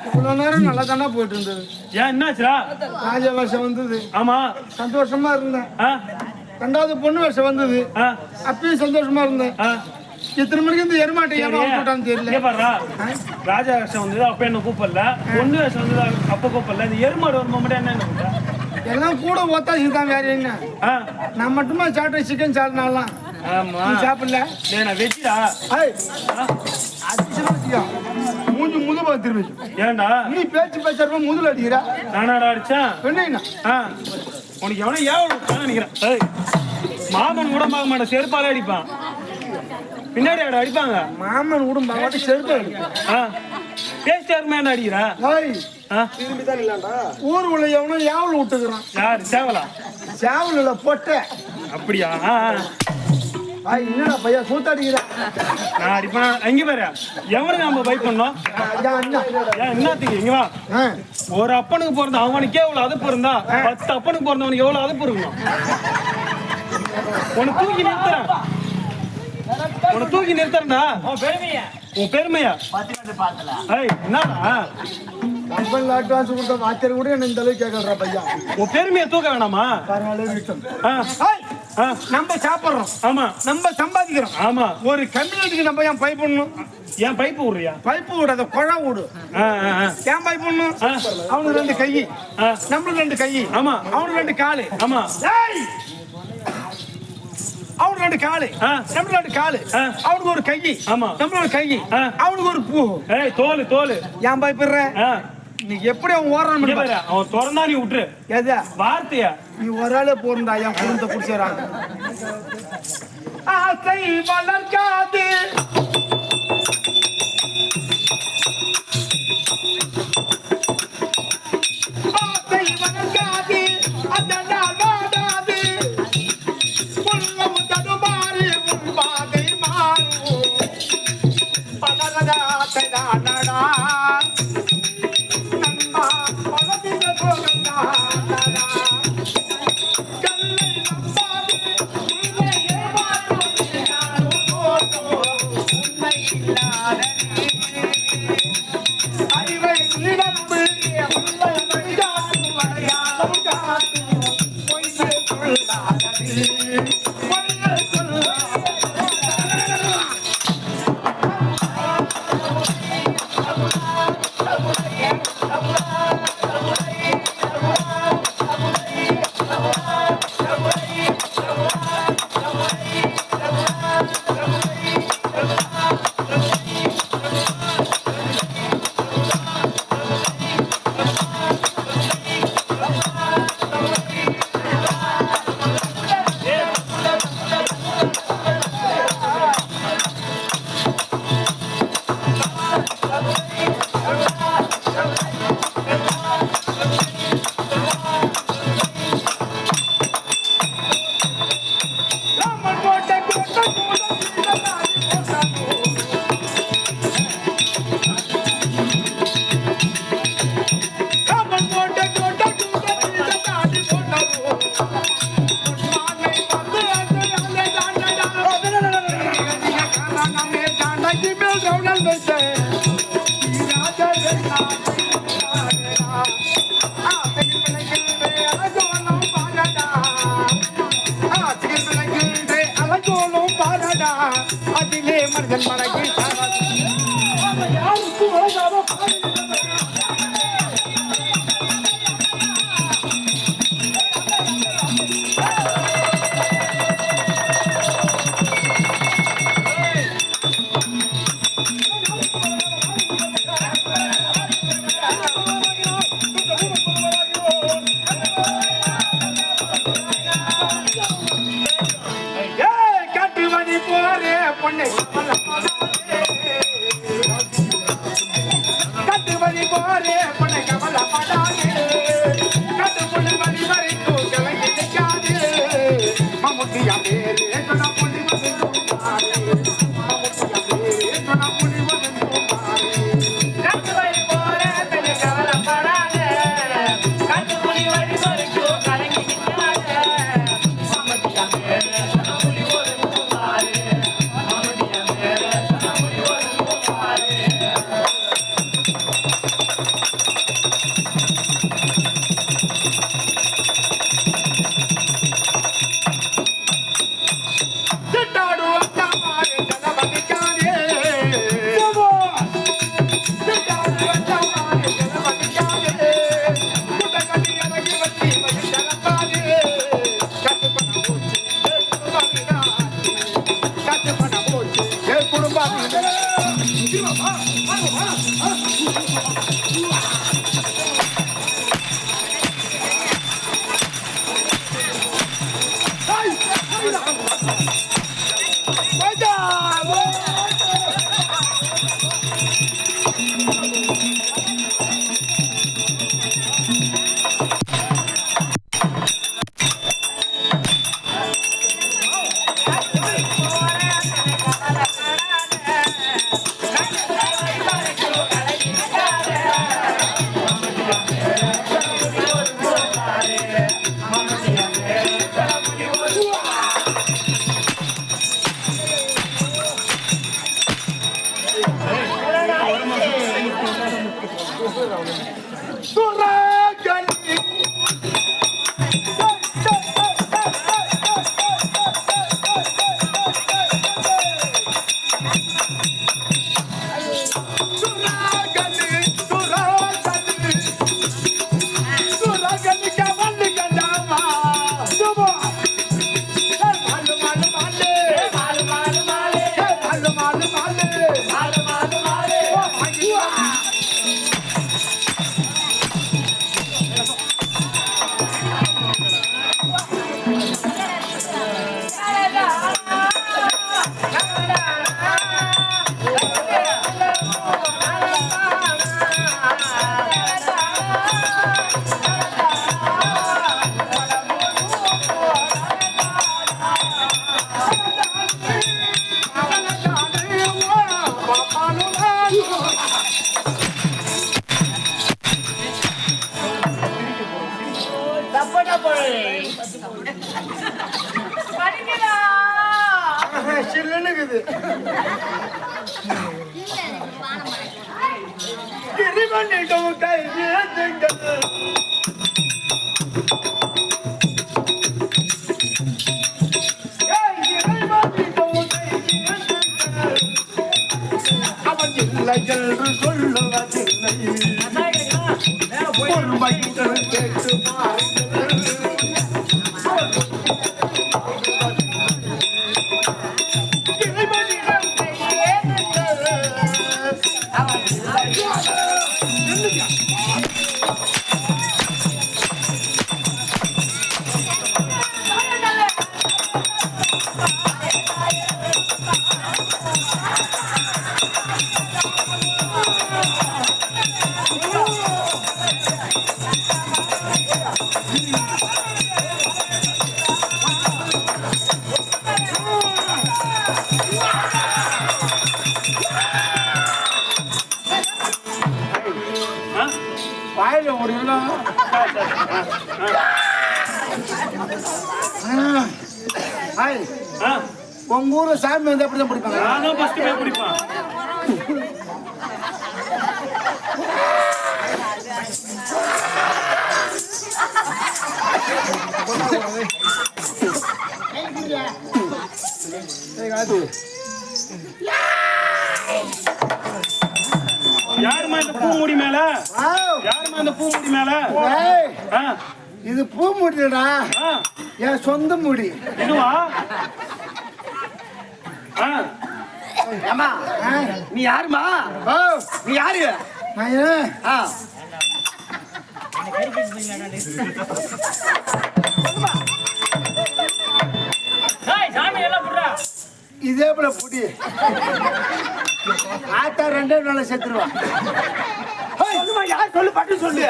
இவ்வளவு நேரம் நல்லா தானே போயிட்டு இருந்தது. ஏன் என்னாச்சுடா? ராஜ வருஷம் வந்தது. ஆமா, சந்தோஷமா இருந்தேன். ரெண்டாவது பொண்ணு வருஷம் வந்தது. அப்பயும் சந்தோஷமா இருந்தேன். இத்தனை மணிக்கு இந்த எருமாட்டை ஏமாட்டான்னு தெரியல. ராஜா வருஷம் வந்தது அப்ப என்ன கூப்பிடல, பொண்ணு வருஷம் வந்தது அப்ப கூப்பிடல. இந்த எருமாடு வரும்போது மட்டும் என்ன எல்லாம் கூட ஒத்தாசி தான். வேற என்ன நான் மட்டுமா சாப்பிட்டேன்? சிக்கன் சாப்பிடலாம். ஆமா சாப்பிடல. நான் வெஜ்ஜா. மூஞ்சி முதுபா திரும்பி. ஏன்டா நீ பேச்சு பேசுறப்ப முதுல அடிக்கிறா? நானாடா அடிச்சேன்? என்ன உனக்கு எவனா ஏன் நினைக்கிறேன். மாமன் கூட பார்க்க மாட்டேன், செருப்பாலே அடிப்பான். பின்னாடி ஆட அடிப்பாங்க. மாமன் கூட மாவட்ட செருப்பு பேசிட்டாருமே என்ன அடிக்கிறேன்? ஊர் உள்ள எவனோ யாவல் விட்டுக்கிறான். யாரு? சேவலா? சேவல் இல்ல பொட்ட. அப்படியா? என்னடா பையா கூத்தாடிக்கிற? நான் அடிப்பேன். எங்க பாரு, எவனுக்கு நம்ம பைக் பண்ணோம்? என்னத்துக்கு? இங்க வா. ஒரு அப்பனுக்கு பிறந்த அவனுக்கே எவ்வளவு அதுப்பு இருந்தா 10 அப்பனுக்கு பிறந்தவனுக்கு எவ்வளவு அதுப்பு இருக்கணும்? உனக்கு தூக்கி நிறுத்துறேன், உனக்கு தூக்கி நிறுத்துறா. உன் பெருமையா? என்னடா அட்வான்ஸ் கொடுத்த வாத்தியர் கூட என்ன இந்த அளவுக்கு கேட்கறா பையா? உன் பெருமையை தூக்க வேணாமா? நம்ம சாப்பிடுறோம். ஆமா, நம்ம சம்பாதிக்கிறோம். ஆமா, ஒரு கம்யூனிட்டிக்கு நம்ம ஏன் பைப் பண்ணணும்? ஏன் பைப்பு விடுறியா? பைப்பு விடாத, குழா விடு. ஏன் பைப் பண்ணணும்? அவனுக்கு 2 கை, நம்மளுக்கு 2 கை. ஆமா, அவனுக்கு 2 காலு. ஆமா, அவனுக்கு 2 காலு, நம்மளுக்கு 2 காலு. அவனுக்கு ஒரு கை, ஆமா, நம்மளோட கை. அவனுக்கு ஒரு பூ. தோல் தோல். ஏன் பயப்படுற? நீ எப்படி அவன் ஓடுறான்? அவன் திறந்தா நீ விட்டுரு. எதா வார்த்தையா? நீ ஒரு ஆளே போறா என் குடும்பத்தை குடிச்சாங்க. ஆசை வளர்க்காது உங்க ஊர்ல சாமி வந்து அப்படிதான் பிடிப்பாங்க. நானும் ஃபர்ஸ்ட் போய் பிடிப்பேன். யாருமா இந்த பூமுடி மேல? யாருமா இந்த பூமுடி மேல? இது பூ முடிடா, என் சொந்த முடி. இதுவா? நீ யாருமா? நீ யாரு? இதே போல புடி ஆத்தா 2 நாள செத்துருவா. யார் சொல்லு, பட்டு சொல்லு.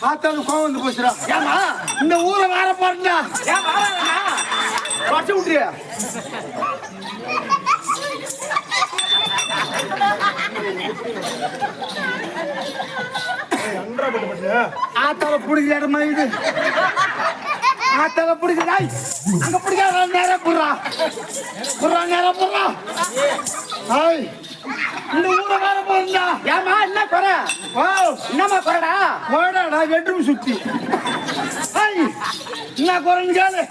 ஆத்தாலும் கோவம் வந்து போச்சுடா. ஏமா இந்த ஊரை வார போறா? ஏன் வாராதா? பட்டு விட்டுரு. ஆத்தால பிடிக்கிற இடமா இது? ஆத்தால பிடிக்கிறாய் அங்க பிடிக்காத நேரம் புடுறா புடுறா நேரம் புடுறா. இந்த ஊரை வேற போறா. ஏமா என்ன குறை? என்னமா குறைடா? போடாடா வெட்டும் சுத்தி. என்ன குறைன்னு கேளு.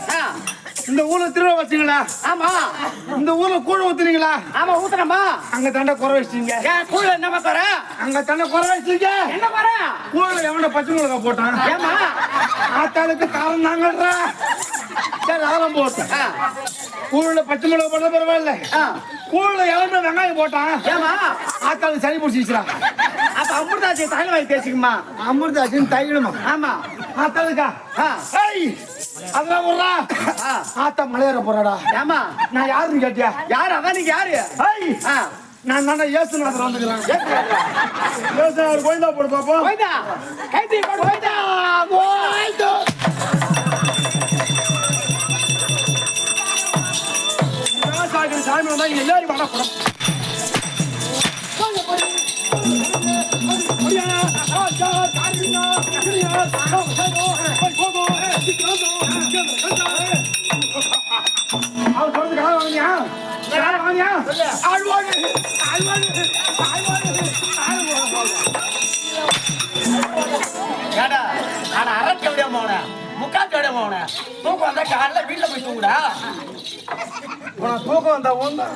இந்த ஊர்ல திருவிழா வச்சீங்களா? ஆமா. இந்த ஊர்ல கூழ ஊத்துனீங்களா? ஆமா ஊத்துறமா. அங்க தண்டை குறை வச்சிட்டீங்க. ஏன் கூழ என்னமா குறை? அங்க தண்டை குறை வச்சிட்டீங்க. என்ன குறை? கூழ எவன பச்சை மிளகா போட்டான்? ஏமா ஆத்தாளுக்கு காரம் நாங்கள்றா. சரி அதெல்லாம் போட்டேன். கூழுல பச்சை மிளகா போட்டா பரவாயில்ல. கூழுல எவன வெங்காயம் போட்டான்? ஏமா ஆத்தாளுக்கு சளி பிடிச்சிச்சுடா. அப்ப அமிர்தாஜி தலையில வாங்கி தேய்ச்சிக்குமா. அமிர்தாச்சின்னு தைக்கணுமா? ஆமா. ஆத்தாளுக்கா? ஏய், அதெல்லாம் விட்றா. ஆத்தா மலையேற போறாடா. ஏமா நான் யாருன்னு கேட்டியா? யாரு? அதான் நீங்க யாரு? ஏய், நான் தானே ஏசுநாதர் வந்துக்கிறேன். ஏசுநாதர் கோயிந்தா போடு பாப்போம். போய்தா கைதி போய்தா போய்தா. சாமி வந்தா இங்க எல்லாரும் வர போறோம். அவன் சொல்றதுக்கு யாரும் வாங்கியா? யாரும் வாங்கியா? ஆழ்வாடு ஆழ்வாடு ஆழ்வாடு ஏடா நான் அரட்டை விட போன முக்காத்து விட போன தூக்கம் வந்தா காலைல வீட்டுல போய் தூங்குடா. உனக்கு தூக்கம் வந்தா ஒண்ணா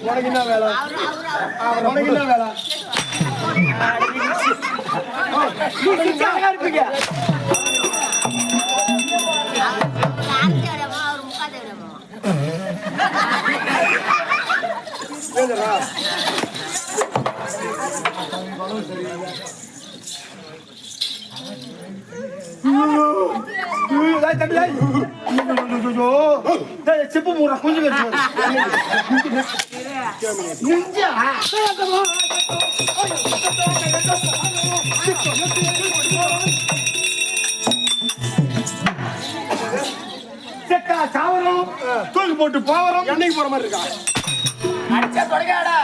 உனக்கு என்ன வேலை? உனக்கு என்ன வேலை? இருப்பீங்க சிப்பு மூட கொஞ்சம் செட்டா சாவரம் தூக்கி போட்டு போவரம் என்னைக்கு போற மாதிரி இருக்கா? அடிச்சா தொடங்காடா.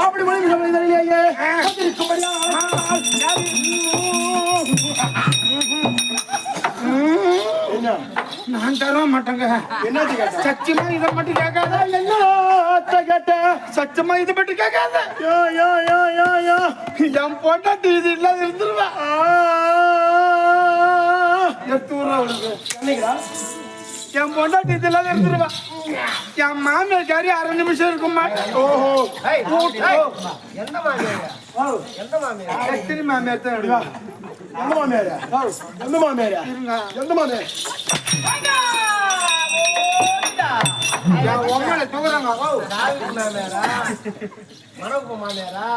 அப்படி மொழி சொல்லுங்க. நான் தர மாட்டேங்க. என்ன சத்தியமா இதை மட்டும் கேட்காத. என்ன கேட்ட? சத்தியமா இதை மட்டும் கேட்காத. என் பொண்டாட்டி இது இல்லாத இருந்துருவா. எடுத்து விடுறா அவளுக்கு. என் பொண்டாட்டி இது இல்லாத இருந்துருவா. என் மாமியார் காரி 1/2 நிமிஷம் இருக்குமா? ஓஹோ, எந்த மாமியார்? எந்த மாமியார்? எத்தனை மாமியார் தான் எடுவா? எந்த மாமியாரா? எந்த மாமியாரா? எந்த மாமியார்? என் உங்களை தூக்குறாங்க. மாமியாரா? மனோப்பு மாமியாரா?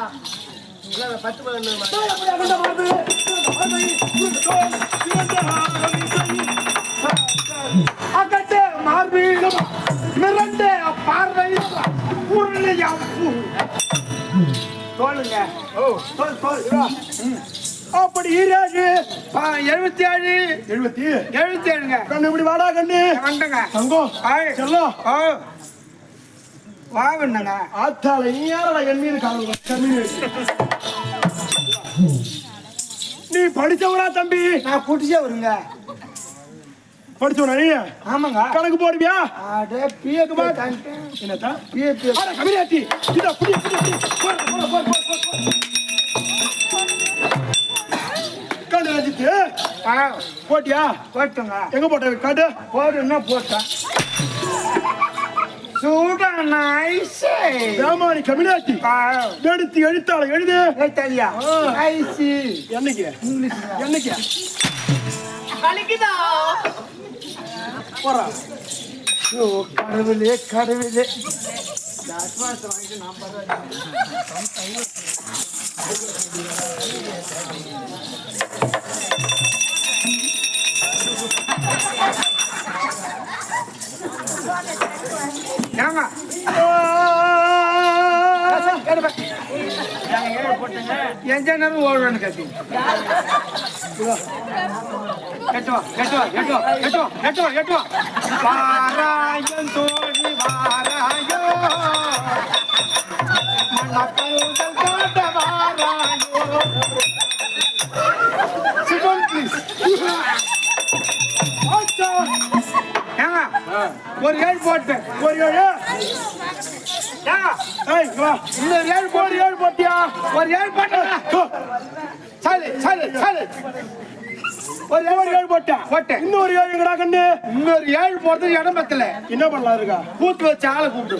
இல்ல 10 பதினொன்று அகட்டே மார்பீகம் மிரண்டே பார்வை உருளையா சொல்லுங்க. அப்படி ஈராஜு 77 77ங்க. கண்ணு இப்படி வாடா கண்ணு. வந்துங்க தங்கம் செல்லம். வாங்கண்ணங்க. ஆத்தால நீ யாரா என் மீது காலம்? நீ படிச்சவனா தம்பி? நான் குடிச்சே வருங்க. படிச்சவனா நீ? ஆமாங்க. கணக்கு போடுவியா? அடே பிஏக்கு என்னத்தா? பிஏக்கு அட கவிராட்டி இதா புடி கண்ணு ரஞ்சித்து போட்டியா? போட்டுங்க. எங்க போட்ட காட்டு? போடுன்னா போட்டேன். சூடா நைஸே. ராமானி கவிராட்டி எடுத்து எழுத்தாள எழுது. ஏத்தாலியா நைஸி. என்னைக்கு? இங்கிலீஷ் என்னைக்கு? கலிக்குதா போறா. கடவுளே கடவுளே. ஏங்க எந்த நேரம் ஓடுவேன்னு கேட்டீங்க. எட்டுவா வாராயன் தோழி வாராயோ மணப்பல்கள் காட்ட வாராயோ. சிவன் ப்ளீஸ். ஏங்க ஒரு 7 போட்டேன். ஒரு 7. ஏய் வா. இன்னொரு 7 போட்டு 7 போட்டியா? ஒரு 7 போட்டேன். சாலு சாலு சாலு. ஒரு 7 போட்டேன். இன்னொரு 7 எங்கடா கண்ணு? இன்னொரு 7 போடுறதுக்கு இடம் பத்தல. என்ன பண்ணலாம் இருக்கா? கூட்டு வச்சு ஆளை கூப்பிட்டு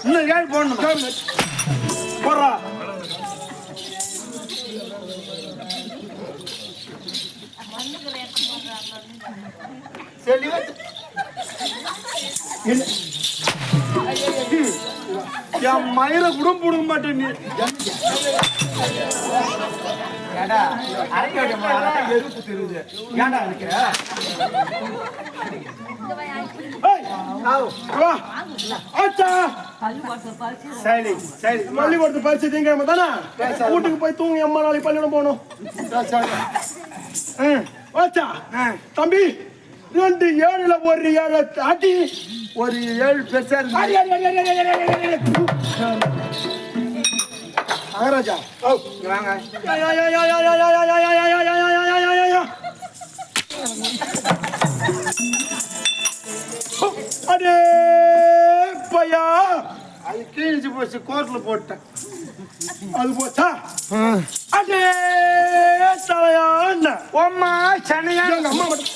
இன்னொரு 7 போடணும். போடுறா. சரி என் மயிரை கூட புடுங்க மாட்டேன் நீ. ஏடா அரைக்க வேண்டிய மாடா எருப்பு தெரியுது. ஏன்டா நிக்கிற? பள்ளிக்கூடத்து பரிசு திங்கக்கிழமை தானே வீட்டுக்கு போய் தூங்கி அம்மா நாளைக்கு பள்ளிக்கூடம் போகணும். தம்பி 2 7ல ஒரு 7 அடி ஒரு 7 பெருசா இருக்கு மகாராஜா. வாங்க அடே பையா அது கீழிச்சு போச்சு, கோர்ட்ல போட்டேன். அது போச்சா? அடே தலையா ஓம்மா சென்னையா அம்மா மட்டும்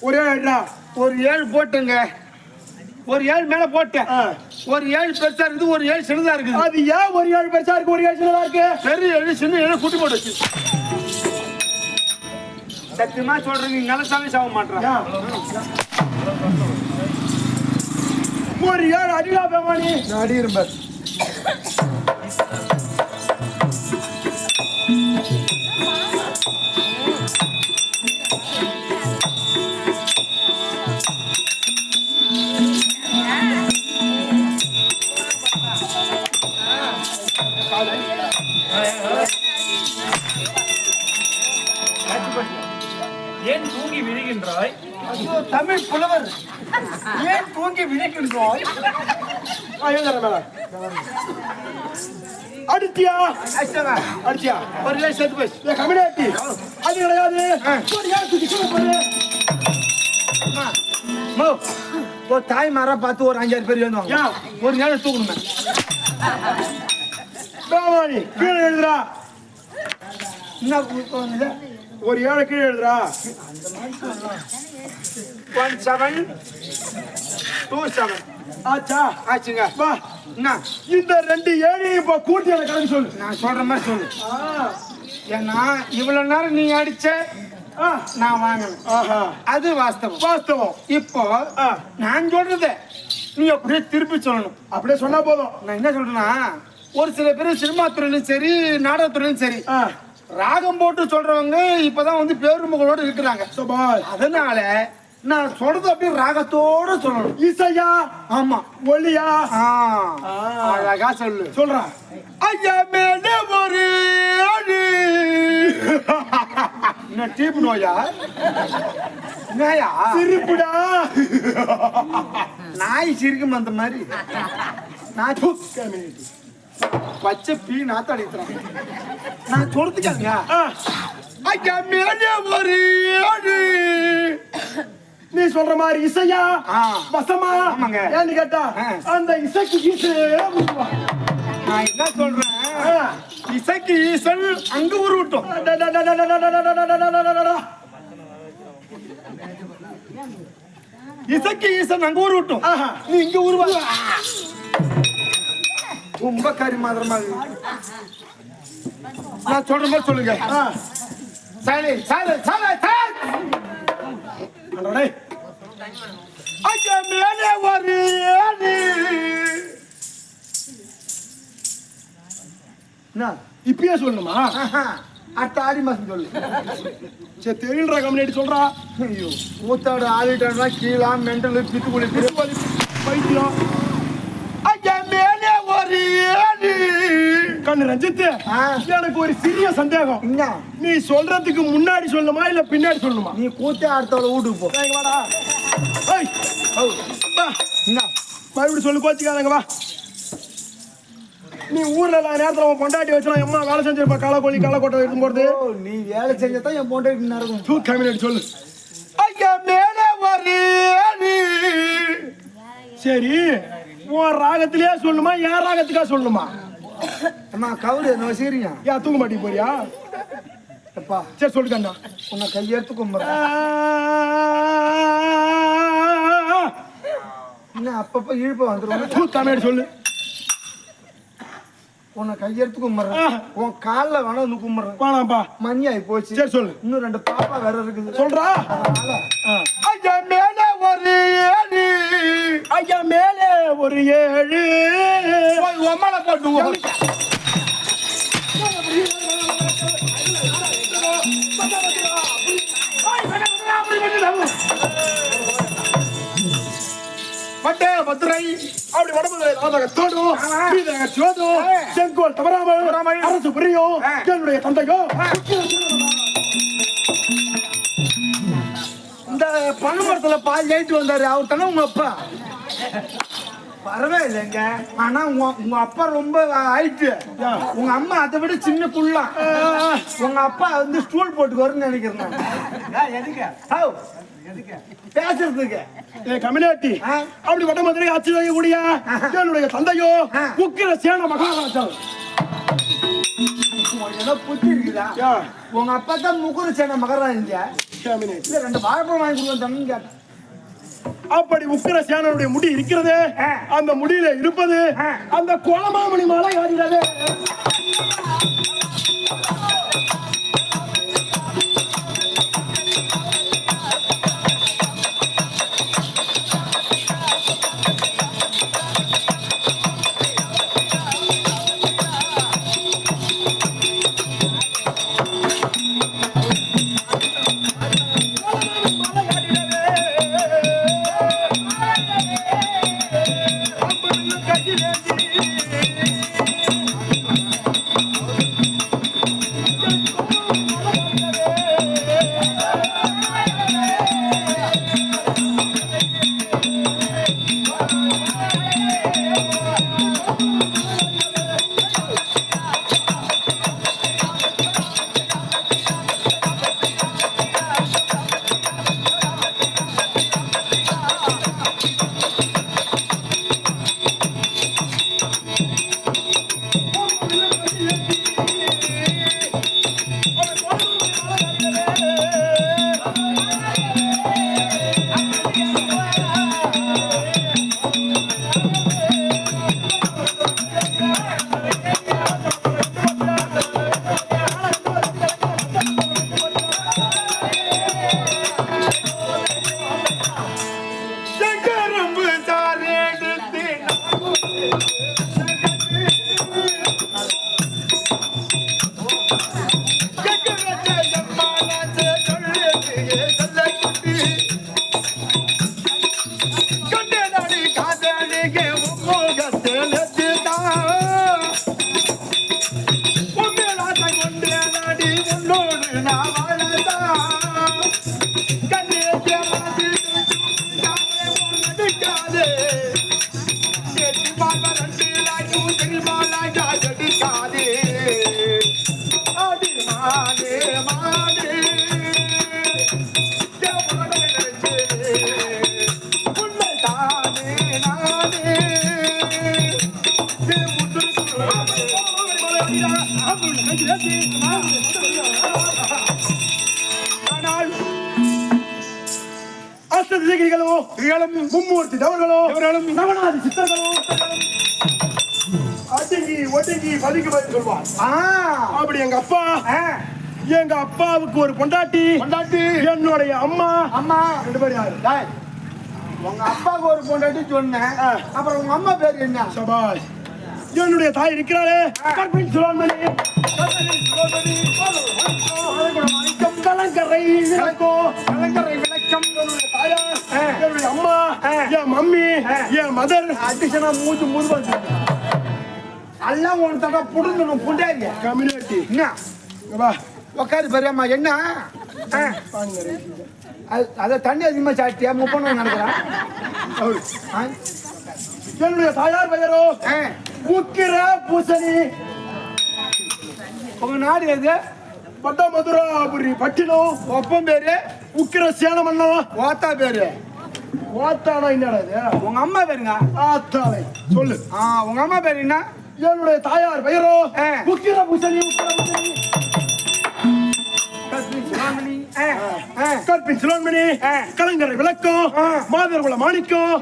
ஒரே அடிடா. ஒரு 7 போட்டுங்க. ஒரு 7 மேல போட்டேன். ஒரு 7 பெருசா இருக்குது, ஒரு 7 சின்னதா இருக்குது. அது ஏன் ஒரு 7 பெருசா இருக்கு, ஒரு 7 சின்னதா இருக்கு? பெரிய 7 சின்ன 7 குட்டி போட்டு வச்சு. சத்தியமா சொல்றேன், நீ நிலச்சாவே சாக மாட்டேன். ஒரு 7 அடிடா பேமானி. அடி இருப்பார். ஏன் தூங்கி விழுகின்றாய்? தமிழ் புலவர், ஏன் தூங்கி விழிக்கின்றோம்? அடிச்சியா? அடிச்சியா? ஒரு 7 செத்து போச்சு. கம்யூனிட்டி அது கிடையாது. ஒரு தாய் மரம் பார்த்து ஒரு 5-6 பேர் எழுதுவாங்க. ஒரு நேரம் தூக்கணுமே. பேமானி கீழே எழுதுறா. என்ன ஒரு 7 கீழே எழுதுறா. 1727 ஆச்சா? ஆச்சுங்க. வா என்ன இந்த 2 7 இப்ப கூட்டி எனக்கு கணக்கு சொல்லு. நான் சொல்ற மாதிரி சொல்லு. ஏன்னா இவ்வளவு நேரம் நீ அடிச்ச நான் வாங்கணும். அது வாஸ்தவம். இப்போ நான் சொல்றத நீ அப்படியே திருப்பி சொல்லணும். அப்படியே சொன்னா போதும். நான் என்ன சொல்றேன்னா, ஒரு சில பேர் சினிமா துறையிலும் சரி நாடகத்துறையிலும் சரி ராகம் போட்டு சொல்றவங்க இப்பதான் வந்து பேருமுகளோட இருக்கிறாங்க. அதனால நான் சொல்றது அப்படியே ராகத்தோட சொல்லணும். இசையா? ஆமா. ஒளியா? அழகா சொல்லு. சொல்றான். ஐயா மேல ஒரு அடி. என்ன டீப் நோயா? நாயா? சிரிப்புடா. நாய் சிரிக்கும் அந்த மாதிரி. நான் பச்சை பீ நாத்த அடிக்கிறான். நான் சொல்றதுக்காங்க. ஐயா மேல ஒரு அடி. நீ சொல்ற மாதிரி இசையா வசமா? ஆமாங்க. ஏன்னு கேட்டா அந்த இசைக்கு நான் என்ன சொல்றேன், இசைக்கு ஈசல் அங்க உருவட்டும். இசைக்கு ஈசன் அங்க ஊருவட்டும். நீ இங்க உருவா. ரொம்ப கறி மாதிரமா நான் சொல்ற மாதிரி சொல்லுங்க. இப்பயே சொல்லணுமா? அடுத்த ஆடி மாசம் சொல்லு. சரி தெரியல கம்யூனிட்டி சொல்றா. ஐயோ மூத்தாடு ஆடிட்டா கீழா மெண்டலு பித்துக்குழி பைத்தியம். கண்ணு ரஞ்சித்து, எனக்கு ஒரு சிறிய சந்தேகம். நீ சொல்றதுக்கு முன்னாடி சொல்லணுமா இல்ல பின்னாடி சொல்லணுமா? நீ கூத்தே அடுத்தவள வீட்டுக்கு போ. வாடா. மறுபடியும் சொல்லு, கோச்சிக்காதங்க வா. நீ ஊர்ல நேரத்துல உன் பொண்டாட்டி வச்சுனா அம்மா வேலை செஞ்சிருப்பா. களை கோழி களை கொட்டை எடுத்து போறது. நீ வேலை செஞ்சதான் என் பொண்டாட்டி நடக்கும். கம்யூனிட்டி சொல்லு. ஐயா மேலே ஒரு சரி உன் ராகத்திலேயே சொல்லணுமா என் ராகத்துக்கா சொல்லணுமா? அம்மா கவுரு என்ன வச்சுக்கிறீங்க? ஏன் தூங்க மாட்டீங்க போறியா? அப்பா சரி சொல்லுக்கண்ணா. உன்னை கையெடுத்து கும்பிட்றேன். இன்னும் அப்பப்ப இழுப்ப வந்துடும். கம்யூனிட்டி சொல்லு. உன்னை கையெடுத்து கும்பிட்றேன். உன் காலில் வேணா வந்து கும்பிட்றேன். வேணாம்ப்பா மணி ஆகி போச்சு. சரி சொல்லு. இன்னும் 2 பாப்பா வேற இருக்குது. சொல்றா. ஐயா மேலே ஐயா மேலே ஒரு 7 உம்மால போட்டு பட்டே மதுரை அப்படி வடமதுரை ராமகத்தோடு வீரக சோது செங்கோல் தவறாமல் அரசு புரியும் என்னுடைய தந்தையோ இந்த பணமரத்துல பால் ஏறிட்டு வந்தாரு அவர் தானே உங்க அப்பா பரவாயில்லைங்க ஆனா உங்க அப்பா ரொம்ப ஆயிட்டு உங்க அம்மா அதை விட சின்ன புள்ள உங்க அப்பா வந்து ஸ்டூல் போட்டுக்குவாருன்னு நினைக்கிறேன் பேசுறதுக்கு கம்யூனிட்டி அப்படி வடமதுரை ஆட்சி செய்யக்கூடிய என்னுடைய தந்தையோ உக்கிர சேன மகாராஜா புத்தி இருக்குதா உங்க அப்பா தான் முக்குர சேன மகாராஜா இல்ல 2 வாழைப்பழம் வாங்கி கொடுத்தோம்னு கேட்டேன் அப்படி உக்கிர சேனனுடைய முடி இருக்கிறது அந்த முடியில இருப்பது அந்த கோலமாமணி மாலை ஆடுகிறது மும்மூர்த்தி தவறுகளும் நவநாதி சித்தர்களும் அடங்கி ஒடுங்கி பதுக்கி போய் சொல்வார். அப்படி எங்க அப்பாவுக்கு ஒரு பொண்டாட்டி என்னுடைய அம்மா 2 பேர் யாரு? உங்க அப்பாவுக்கு ஒரு பொண்டாட்டி சொன்னேன். அப்புறம் உங்க அம்மா பேர் என்ன? சபாஷ். என்னுடைய தாய் இருக்கிறாரே கற்பின் சுலோன்மணி கலங்கரை விளக்கம் என்னுடைய அம்மா என் மம்மி என் மதர் அடிஷனா மூச்சு முதுபாச்சு எல்லாம் ஒன்று தடவை புடுங்கணும் புண்டாங்க கம்யூனிட்டி என்ன உக்காரு பெரியம்மா என்ன அதை தண்ணி அதிகமாக சாட்டியா முப்பணும் நினைக்கிறேன். என்னுடைய தாயார் பெயரோ உக்கிர பூசணி. உங்க நாடு எது? வடமதுராபுரி பட்டினம். ஒப்பம் பேரு உக்கிர சேனமண்ணா. ஓத்தா பேரு ஓத்தானா என்னடா? உங்க அம்மா பேருங்க ஆத்தாளை சொல்லு. உங்க அம்மா பேரு என்ன? என்னுடைய தாயார் பெயரோ உக்கிர பூசணி. கற்பின் சிலோன்மணி கலங்கரை விளக்கம் மாதர்குல மாணிக்கம்.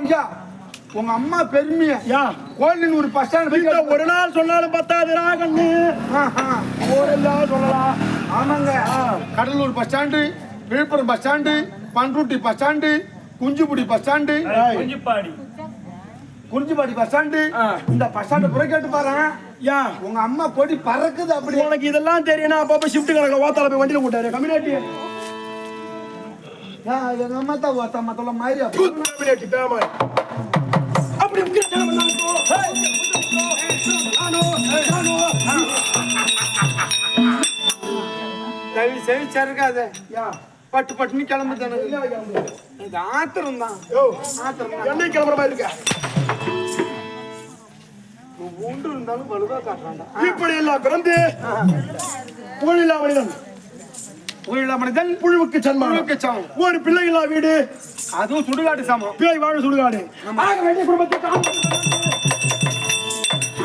உங்க அம்மா பெருமையா கோயிலின் ஒரு பஸ் ஸ்டாண்ட் ஒரு நாள் சொன்னாலும் பத்தாது ராகண்ணு. சொல்லலாம். ஆமாங்க. Cuddalore bus stand, Villupuram bus stand, Panruti bus stand, Kunjuppudi bus stand, Kurinjipadi bus stand இந்த பஸ் ஸ்டாண்டு புற கேட்டு பாரு. ஏன் உங்க அம்மா கொடி பறக்குது அப்படி. உனக்கு இதெல்லாம் தெரியும்னா அப்பப்ப ஷிஃப்ட் கணக்குல ஓத்தால போய் வண்டியில கூட்டாரு கம்யூனிட்டி எங்க அம்மா தான் ஓத்தா மத்தல மாதிரி கம்யூனிட்டி பேமா அப்படி செவிச்சா இருக்காது பட்டு பட்டுன்னு கிளம்பு தானே. இது ஆத்திரம் தான். என்னை கிளம்புற மாதிரி இருக்க உண்டு இருந்தாலும் வலுவா காட்டுறாண்டா. இப்படி எல்லாம் பிறந்து ஊழில்லா மனிதன் உயிரிழந்த மனிதன் புழுவுக்கு சன்மானம் புழுவுக்கு சமம். ஒரு பிள்ளைகளா வீடு அதுவும் சுடுகாட்டு சமம். பேய் வாழ சுடுகாடு ஆக வேண்டிய குடும்பத்துக்கு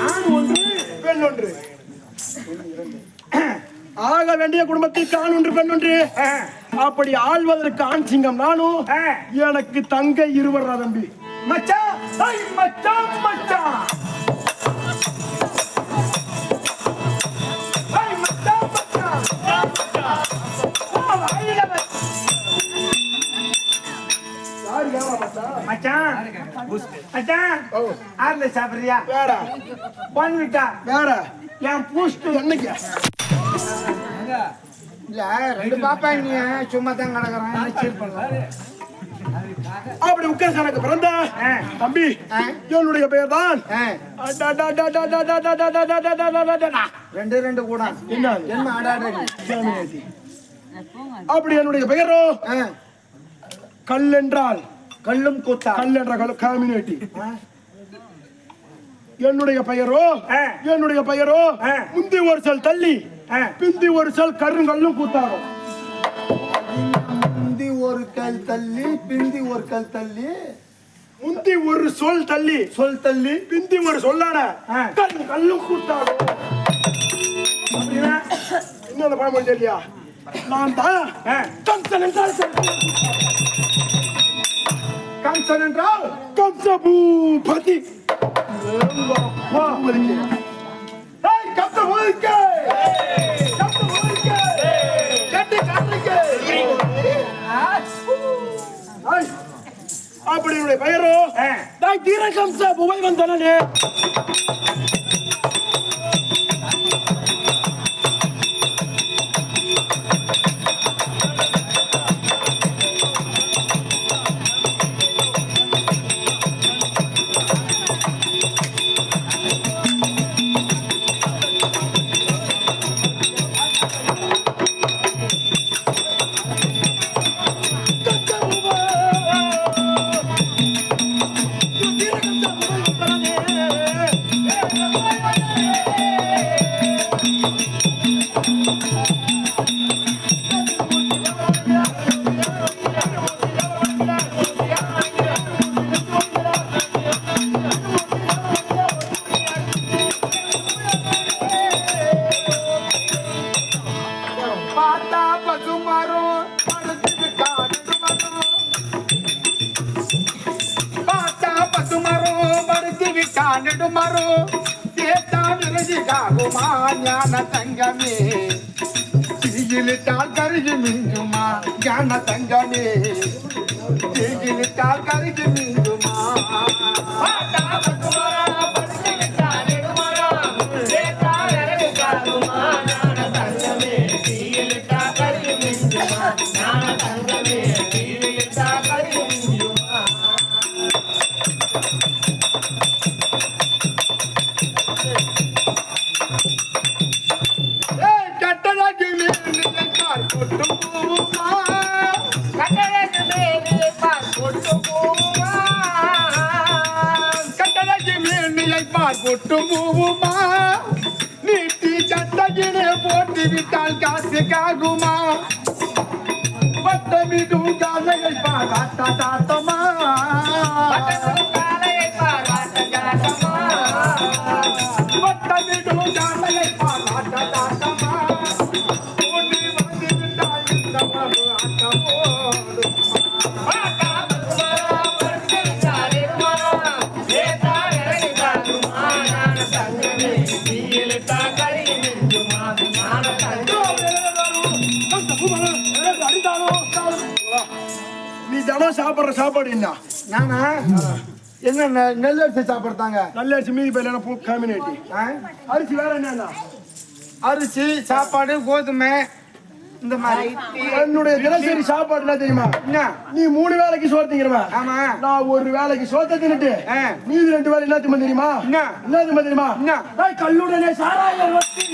ஆண் ஒன்று பெண் ஒன்று ஆக வேண்டிய குடும்பத்தில் ஆண் ஒன்று பெண் ஒன்று அப்படி ஆள்வதற்கு ஆண் சிங்கம் நானும் எனக்கு தங்கை இருவர் தம்பி மச்சான் மச்சான் மச்சான் மச்சான் மச்சான் ஆர்ல சாப்பிடுறியா? வேற பண்ணிட்டா வேற என் பூஸ்ட் என்னைக்கு இல்ல ரெண்டு பாப்பா நீ சும்மா தான் கிடக்குறான் சீர் பண்ணலாம். அப்படி உட்கார் எனக்கு பிறந்த தம்பி என்னுடைய பெயர் தான் ரெண்டு ரெண்டு கூட என்ன என்ன ஆடாடி. அப்படி என்னுடைய பெயரோ கல் என்றால் கல்லும் கூத்தா கல் என்ற கம்யூனிட்டி என்னுடைய பெயரோ முந்தி ஒரு சொல் தள்ளி பிந்தி ஒரு சொல் கருங்கல்லும் கூத்தாடும். முந்தி ஒரு கல் தள்ளி பிந்தி ஒரு கல் தள்ளி முந்தி ஒரு சொல் தள்ளி பிந்தி ஒரு சொல்லான கல்லும் கூத்தாடும். அப்படின்னா இன்னொரு பழமொழி தெரியலையா? நான் தான் கம்சன் என்றால் கம்சன் என்றால் கம்சபூபதி அப்படி என்னுடைய பெயரோ தீரகம்ச புவை வந்தனே. ஞான தங்கமே தீயிலிட்டால் கருகி மிஞ்சுமா ஞான தங்கமே தீயிலிட்டால் கருகி மிஞ்சுமா போட்டுமா நீட்டி சட்டகினே போட்டு விட்டால் காசு காகுமா பட்டமிடும் காலையை பாராட்ட தாத்தமா பட்டமிடும் காலையை பாராட்ட தாத்தமா ஓடி வந்து விட்டால் இந்த ஆட்டம் போடும் நீ தினம் சாப்பிடுற சாப்பாடு என்ன நானா என்ன நெல் அரிசி சாப்பிடுறாங்க? நல்ல அரிசி மீதி போயில பூ கம்யூனிட்டி. அரிசி வேற என்னன்னா அரிசி சாப்பாடு கோதுமை இந்த மாதிரி. என்னுடைய தினசரி சாப்பாடு என்ன தெரியுமா? என்ன? நீ 3 வேளைக்கு சோறு திங்கிறவ. ஆமா. நான் ஒரு வேளைக்கு சோத்த தின்னுட்டு மீதி 2 வேளை என்ன தெரியுமா? என்ன தெரியுமா? கல்லுடனே சாராய ரொட்டி.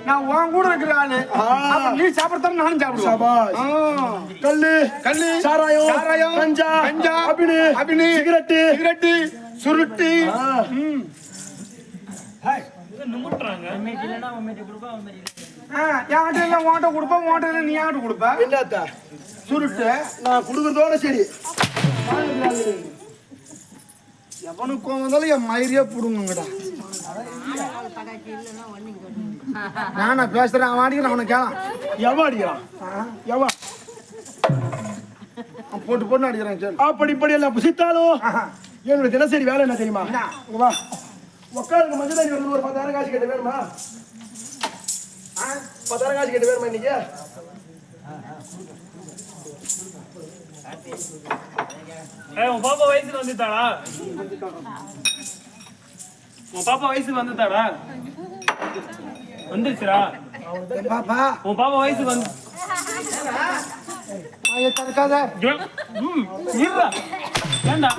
நான் உன் கூட இருக்கிற ஆளு. நீ சாப்பிடத்தான் நானும் சாப்பிடுவேன். கல்லு கல்லு சாராயம் கஞ்சா கஞ்சா அபினி சிகரெட்டு சுருட்டு. உன்கிட்ட கொடுப்பேன், உன்கிட்ட நீ யார்கிட்ட கொடுப்ப? என்னத்த சுருட்டு நான் கொடுக்கறதோட சரி. எவனுக்கு வந்தாலும் என் மயிரியே புடுங்கடா. நானா பேசுறேன், அவன் அடிக்கிறான், அவனை கேளாம். எவன் அடிக்கிறான்? எவன் போட்டு போட்டு அடிக்கிறான். அப்படி இப்படி எல்லாம் புசித்தாலும் என்னோட தினசரி வேலை என்ன தெரியுமா? வா உட்காருக்கு மஞ்சள் தண்ணி வரணும். ஒரு 10,000 காசு கேட்டு வேணுமா? 10,000 காசு கேட்டு வேணுமா இன்னைக்கு? உன் பாப்பா வயசுக்கு வந்துட்டாடா? உன் பாப்பா வயசுக்கு வந்துட்டாடா? வந்துருச்சுடா பாப்பா. உன் பாப்பா வயசுக்கு வந்து வாயை தடுக்காத. இருடா. ஏன்டா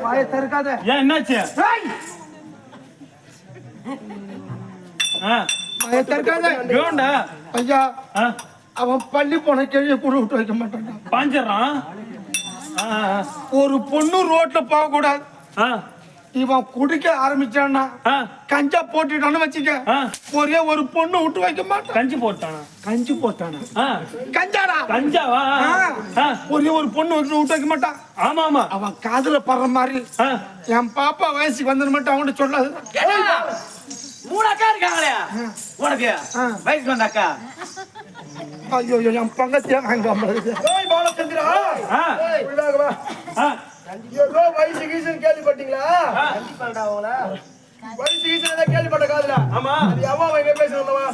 வாயை தடுக்காத. ஏன் என்னாச்சு? வாயை தடுக்காத. ஏன்டா? ஐயா அவன் பள்ளி போன கேள்வியை கூட விட்டு வைக்க மாட்டான். பாஞ்சிடறான். ஒரு பொண்ணு ரோட்ல போக கூடாது. இவன் குடிக்க ஆரம்பிச்சான்னா கஞ்சா போட்டுட்டான்னு வச்சுக்க, ஒரே ஒரு பொண்ணு விட்டு வைக்க மாட்டான். கஞ்சி போட்டானா? கஞ்சி போட்டானா? கஞ்சாடா. கஞ்சாவா? ஒரே ஒரு பொண்ணு விட்டு வைக்க மாட்டான். ஆமா ஆமா. அவன் காதுல படுற மாதிரி என் பாப்பா வயசுக்கு வந்து மட்டும் அவன்கிட்ட சொல்லாது. 3 அக்கா இருக்காங்களே உனக்கு வயசுக்கு வந்த அக்கா. ஐயோ என் பங்கத்தியா அங்க பாலச்சந்திரா ஏதோ வயசு கீசன் கேள்விப்பட்டீங்களா? வயசு கீசன் கேள்விப்பட்ட காதுல. ஆமா. அவன் எங்க பேசுறவா?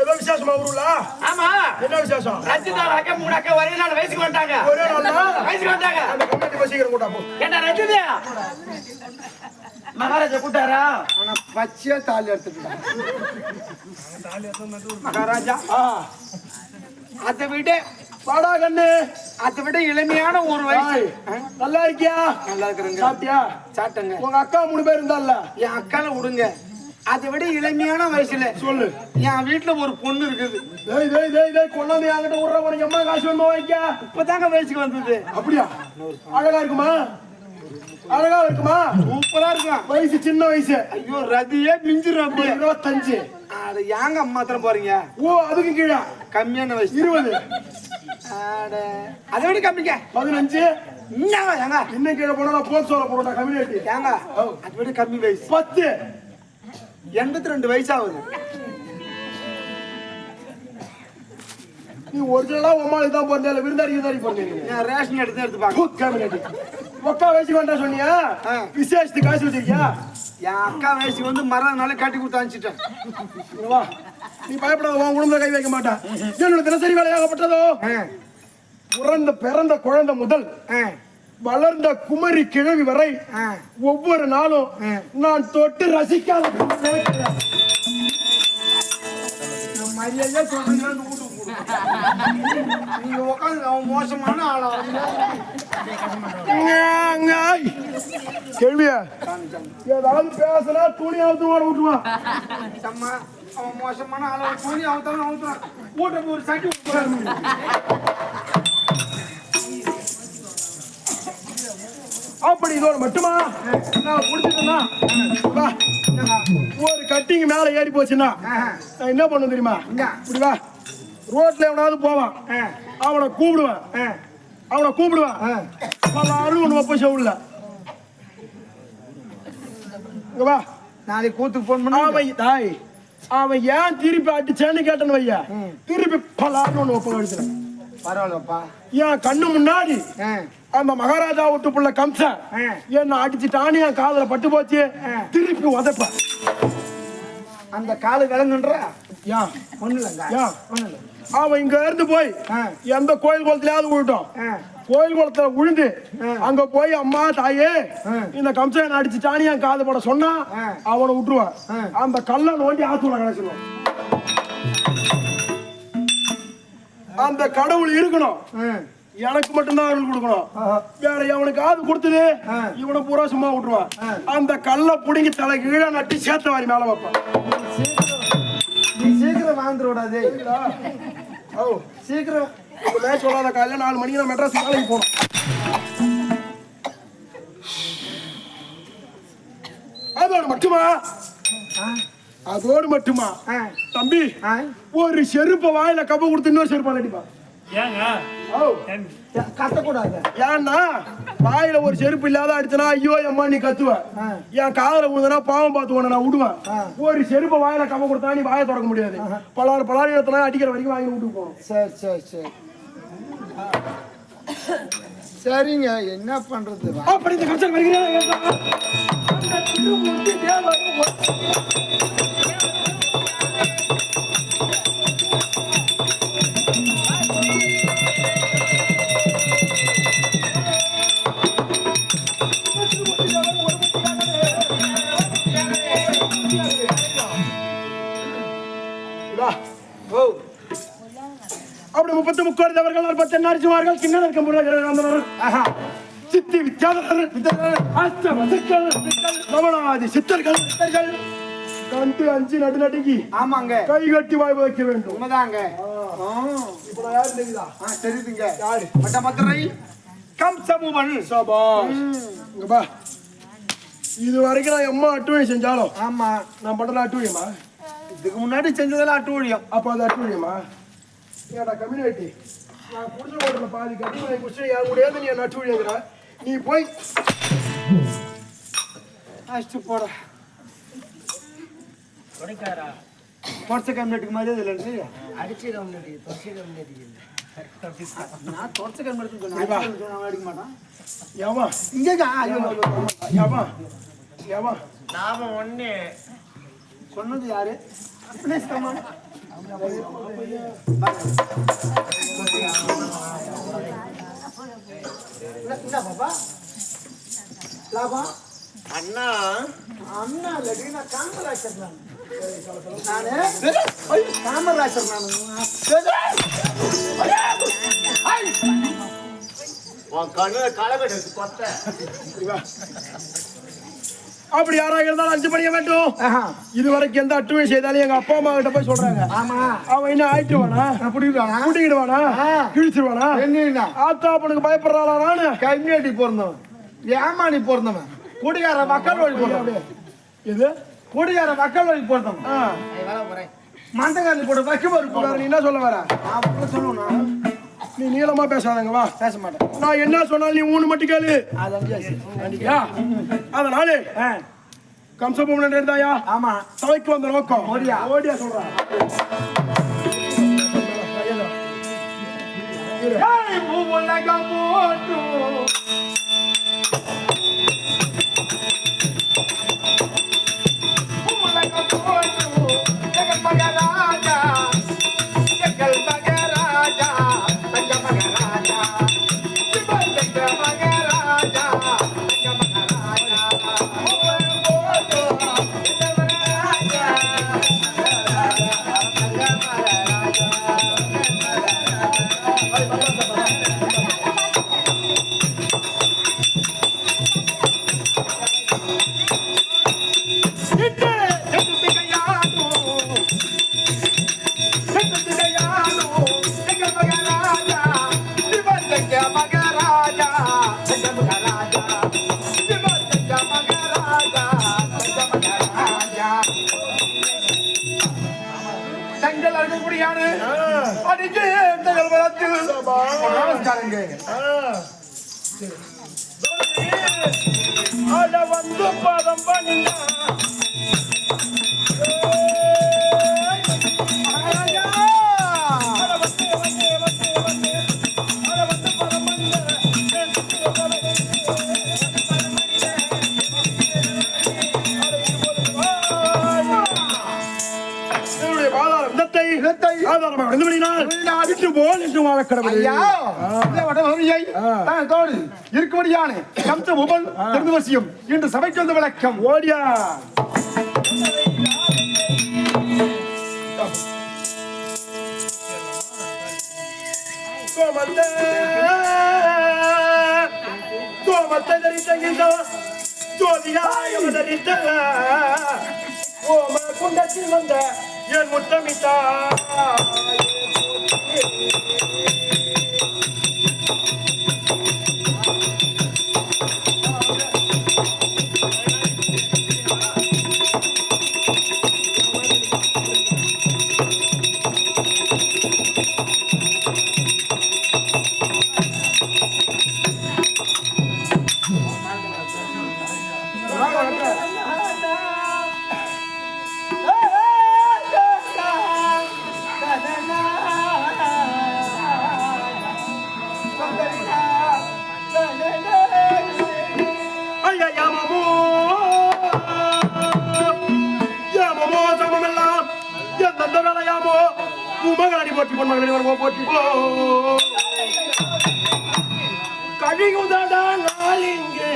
ஏதோ விசேஷமா ஊருல? ஆமா. என்ன விசேஷம்? 2 அக்கா 3 அக்கா ஒரே நாள் வயசுக்கு வந்துட்டாங்க. ஒரே நாள் வயசுக்கு வந்தாங்க. அந்த கம்யூனிட்டி பசீகரம் கூட்டா போ. என்ன ரஞ்சிதா மகாராஜா கூட்டாரா? ஆனா பச்சையா தாலி எடுத்துட்டான் மகாராஜா. அதை விட வாடா கண்ணு, அதை விட இளமையான ஒரு வயசு. நல்லா இருக்கியா? நல்லா இருக்கிறேங்க. சாப்பிட்டியா? சாப்பிட்டேங்க. உங்க அக்கா 3 பேர் இருந்தால? என் அக்கால விடுங்க. அதை விட இளமையான வயசுல சொல்லு. என் வீட்டுல ஒரு பொண்ணு இருக்குது. கொண்டாந்து என்கிட்ட விடுற உனக்கு எம்மா காசு வேணுமா? வைக்க இப்பதாங்க வயசுக்கு வந்தது. அப்படியா? அழகா இருக்குமா? அழகா இருக்குமா? சூப்பரா இருக்கும். வயசு சின்ன வயசு. ஐயோ ரதியே மிஞ்சிரும். 25. அட ஏங்க மாத்திரம் போறீங்க? ஓ அதுக்கு கீழே கம்மியான வயசு 20. அட அதை விட கம்மிங்க 15. ஏங்க இன்னும் கீழே போனா போட் சோள போட்டா கம்யூனிட்டி. ஏங்க அதை விட கம்மி வயசு 10. 82 வயசு ஆகுது. நீ ஒரிஜினலா உமாளுக்கு தான் போறதே, விருந்தாடி போறீங்க. நான் ரேஷன் எடுத்து பாக்க. ஒக்கா வயசுக்கு வந்தா சொன்னியா? விசேஷத்துக்கு காசு வச்சிருக்கியா? என் அக்கா வயசுக்கு வந்து மறுநாள் கட்டி கொடுத்து அனுப்பிச்சிட்டேன். நீ பயப்படாத, உன் குடும்பத்தை கை வைக்க மாட்டேன். என்னோட தினசரி வேலையாகப்பட்டதோ பிறந்த குழந்தை முதல் வளர்ந்த குமரி கிழவி வரை ஒவ்வொரு நாளும் நான் தொட்டு ரசிக்காத மரியாதையா சொல்றீங்க. நீங்க உட்காந்து அவன் மோசமான ஆளா? கேள்வியா ஏதாவது பேசினா துணி அவுத்துவான் விட்டுருவான். அவன் மோசமான ஆளா? துணி அவுத்தாலும் அவுத்துறான். வீட்டை ஒரு சட்டி அப்படி இதோட மட்டுமா நான் முடிச்சுட்டேன்னா ஒரு கட்டிங் மேல ஏறி போச்சுன்னா நான் என்ன பண்ண தெரியுமா? இப்படி வா, ரோட்ல எவனாவது போவான், அவனை கூப்பிடுவேன். பல அழுவணும். அப்ப ஷவுல இங்க வா. நாளைக்கு கூத்துக்கு போன் பண்ண அவன் ஏன் திருப்பி அடிச்சேன்னு கேட்டேன்னு வையா, திருப்பி பலான்னு ஒண்ணு ஒப்ப அடிச்சிடும். பரவாயில்லப்பா. என் கண்ணு முன்னாடி அந்த மகாராஜா விட்டு புள்ள கம்சன் என்ன அடிச்சுட்டான்னு என் காதுல பட்டு போச்சு. திருப்பி உதப்ப அந்த காலு விளங்குன்ற ஏன் ஒண்ணு இல்லைங்க. ஏன் அவன் இங்க இருந்து போய் எந்த கோயில் குளத்துலயாவது விழுட்டோம். கோயில் குளத்துல விழுந்து அங்க போய் அம்மா தாயே இந்த கம்சன் அடிச்சுட்டானு என் காது பட சொன்னா அவனை விட்டுருவான். அந்த கல்லை நோண்டி ஆத்துல கிடைச்சிருவான். அந்த கடவுள் இருக்கணும், எனக்கு மட்டும்தான் அருள் கொடுக்கணும். வேற எவனுக்காவது கொடுத்தது இவனை பூரா சும்மா விட்டுருவான். அந்த கல்லை புடிங்கி தலை கீழே நட்டி சேத்த வாரி மேல வைப்பான். நீ சீக்கிரம் வாழ்ந்துட விடாது. சீக்கிரம் சொல்லாத, காலையில 4 மணிக்கு நான் மெட்ராஸ் வேலைக்கு போனோம். அதோடு மட்டுமா அதோடு மட்டுமா தம்பி, ஒரு செருப்ப வாயில கப்ப கொடுத்து இன்னொரு செருப்பால் அடிப்பான். கத்தக்கூடாது. ஏன்னா வாயில ஒரு செருப்பு இல்லாத அடிச்சனா ஐயோ அம்மா நீ கத்துவ. என் காதல விழுந்தனா பாவம் பார்த்து நான் விடுவேன். ஒரு செருப்ப வாயில கப்ப கொடுத்தா நீ வாயை திறக்க முடியாது. பலாறு இடத்துல அடிக்கிற வரைக்கும் வாங்கி விட்டு போகணும். சரி சரி சரி சரிங்க, என்ன பண்றது? அப்படி இந்த கம்சன் வருகிறேன். அப்படி 33 தேவர்கள் 40 நரசிம்மார்கள் கிண்ணர் கம்புரகர் சித்தி வித்யாதரர் அஷ்டவசர்கள் ரமணாதி சித்தர்கள் கண்டு அஞ்சு நடுநடுங்கி ஆமாங்க கை கட்டி வாய் வைக்க வேண்டும். உண்மைதாங்க. இப்ப நான் யாரு தெரியுதா? தெரியுதுங்க. யாரு? மதுரை கம்சபூமன். இங்க பா, இது வரைக்கும் நான் எம்மா அட்டுவழி செஞ்சாலும் ஆமா நான் பண்ற அட்டுவழியமா? இதுக்கு முன்னாடி செஞ்சதெல்லாம் அட்டுவழியம். அப்ப அது அட்டுவழியமா? ஏடா கம்யூனிட்டி, நான் குடிச்ச ஓட்டுல பாதி கட்டி குடிச்சு யார் முடியாது நீ என்ன அட்டுவழியாங்கிற. நீ போய் அஷ்டு போட பொறுத்த கம்யூனிட்டிக்கு மாதிரி இல்லைன்னு அடிச்சு கம்யூனிட்டி நான் தொடச்ச கம்யூனிட்டி சொன்னேன். அடிக்க மாட்டான். ஏமா இங்கே ஏமா ஏமா நாம ஒண்ணு சொன்னது யாரு? அண்ணா அண்ணா இல்லடி, நான் காமராஜர். காமராஜர் அப்படி யாராக இருந்தாலும் 5 படிக்க வேண்டும். இதுவரைக்கும் எந்த அட்டுவை செய்தாலும் எங்க அப்பா அம்மா கிட்ட போய் சொல்றாங்க. அவன் என்ன ஆயிட்டுவானா, கூட்டிக்கிடுவானா, கிழிச்சிருவானா, ஆத்தாப்பனுக்கு பயப்படுறாளா? நானு கம்யூனிட்டி பிறந்தவன், ஏமானி பிறந்தவன், குடிகார மக்கள் வழி போடுறவன். இது குடிகார மக்கள் வழி போடுறவன், மந்தகாரி போட வைக்க போற. நீ என்ன சொல்ல வர? சொல்லணும். நீ நீளமா பேசாதங்க, வா. பேச மாட்டேன். நான் என்ன சொன்னாலும் நீ ஊனு மட்டும் கேளு. அதனால கம்சபூமன் இருந்தாயா? ஆமா. சபைக்கு வந்த நோக்கம் ஓடியா ஓடியா சொல்றான். அட வந்து பதம் பண்ணினா இருக்கும்படியான கம்ச உபன் திருவசியம் இன்று சபைக்கு வந்த விளக்கம் ஓடியா குண்டத்தில் வந்த என் முத்தமித்தா கழிவுதடா நாளிங்கு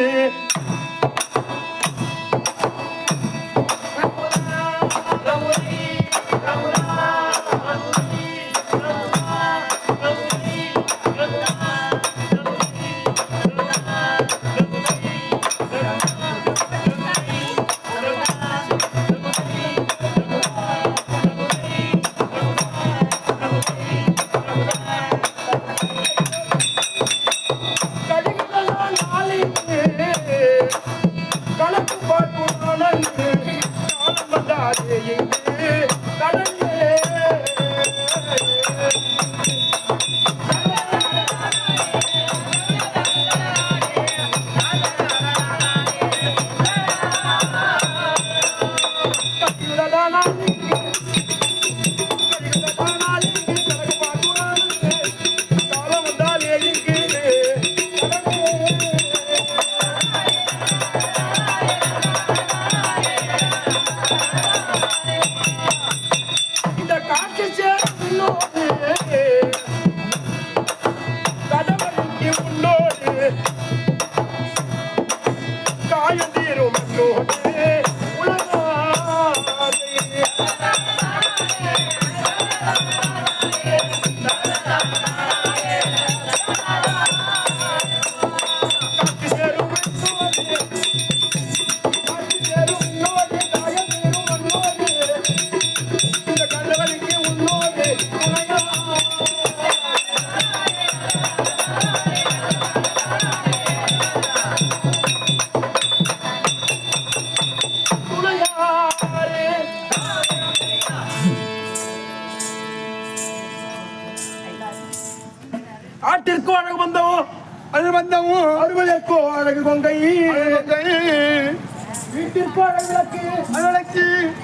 ஆட்டிற்கு அழகு வந்தோம் அது வந்தவும் அறுவதற்கோ அழகு கொங்கை வீட்டிற்கு அழகு விளக்கு அழகு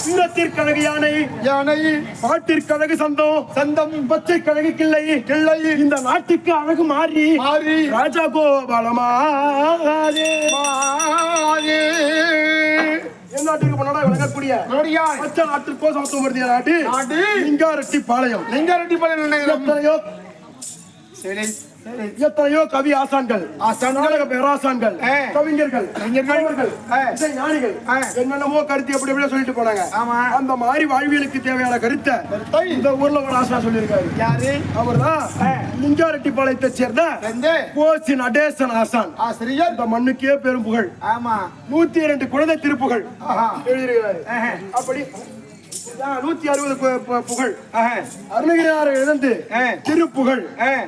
இல்லத்திற்கு அழகு யானை யானை பாட்டிற்கு அழகு சந்தம் சந்தம் பச்சை கழகு கிள்ளை கிள்ளை இந்த நாட்டுக்கு அழகு மாறி மாறி ராஜா கோபாலமாதே மாறி என் நாட்டுக்கு போனாடா விளங்கக்கூடிய நோடியாய் பச்சை நாட்டிற்கோ சமத்துவப்படுத்திய நாட்டு நாடு லிங்காரெட்டி பாளையம் லிங்காரெட்டி பாளையம் எத்தனையோ சரி எத்தனையோ கவி ஆசான்கள் நாடக பேராசான்கள் கவிஞர்கள் இசை ஞானிகள் என்னென்னமோ கருத்து எப்படி எப்படியோ சொல்லிட்டு போனாங்க அந்த மாதிரி வாழ்வியலுக்கு தேவையான கருத்தை இந்த ஊர்ல ஒரு ஆசா சொல்லியிருக்காரு. யாரு? அவர்தான் லிங்காரெட்டிப்பாளையத்தை சேர்ந்த கோசி நடேசன் ஆசான் ஆசிரியர். இந்த மண்ணுக்கே பெரும் புகழ். ஆமா 102 குழந்தை திருப்புகழ் எழுதியிருக்கிறாரு. அப்படி 160 புகழ் அருணகிரியார் எழுந்து திருப்புகழ்,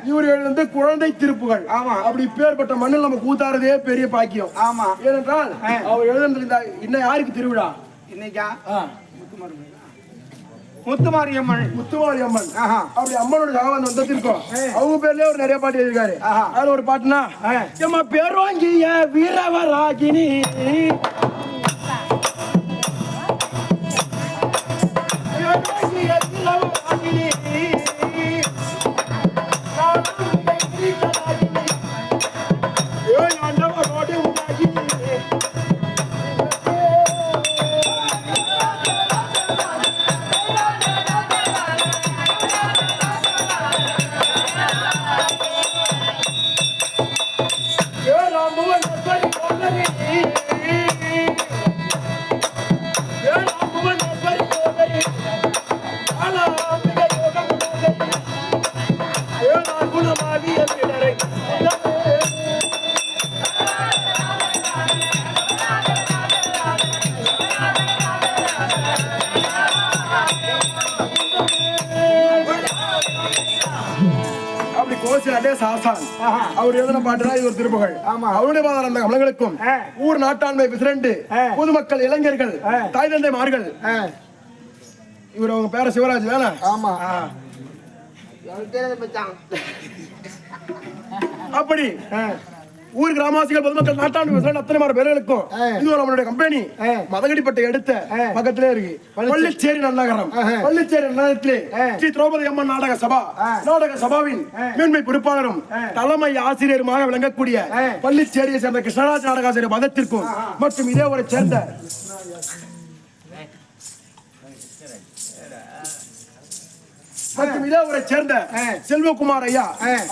இவர் எழுந்து குழந்தை திருப்புகழ். ஆமா, அப்படி பேர்பட்ட மண்ணில் நம்ம கூத்தாறதே பெரிய பாக்கியம். ஆமா, ஏனென்றால் அவர் எழுதுறது இன்னும் யாருக்கு திருவிழா? இன்னைக்கா முத்துமாரியம்மன். முத்துமாரியம்மன். ஆஹா. அப்படி அம்மனோட ஜாதகம் வந்திருக்கோம். அவங்க பேர்லயே ஒரு நிறைய பாட்டு எழுதிருக்காரு. அதுல ஒரு பாட்டுனா எம்மா பேர் வாங்கிய வீரவராகினி அவர் எழுதின பாட்டுதான் இது ஒரு திருப்புகழ். அவருடைய பாதாள அந்த கமலங்களுக்கும் ஊர் நாட்டாண்மை பிரசிடண்ட் பொதுமக்கள் இளைஞர்கள் தாய் தந்தைமார்கள் இவர் அவங்க பேர சிவராஜ் தானே? ஆமா. அப்படி ஊர் கிராமவாசிகள் பொதுமக்கள் நாட்டாண்மை பிரசிடண்ட் அத்தனை மாதிரி பேர்களுக்கும் இது ஒரு நம்மளுடைய கம்பெனி மதகடிப்பட்டை எடுத்த பக்கத்திலே இருக்கு. பள்ளிச்சேரி நன்னகரம். பள்ளிச்சேரி நன்னகரத்திலே ஸ்ரீ திரௌபதி அம்மன் நாடக சபா நாடக சபாவின் மேன்மை பொறுப்பாளரும் தலைமை ஆசிரியருமாக விளங்கக்கூடிய பள்ளிச்சேரியை சேர்ந்த கிருஷ்ணராஜ் நாடகாசிரியர் மதத்திற்கும் மற்றும் இதே ஊரை சேர்ந்த செல்வகுமார் ஐயா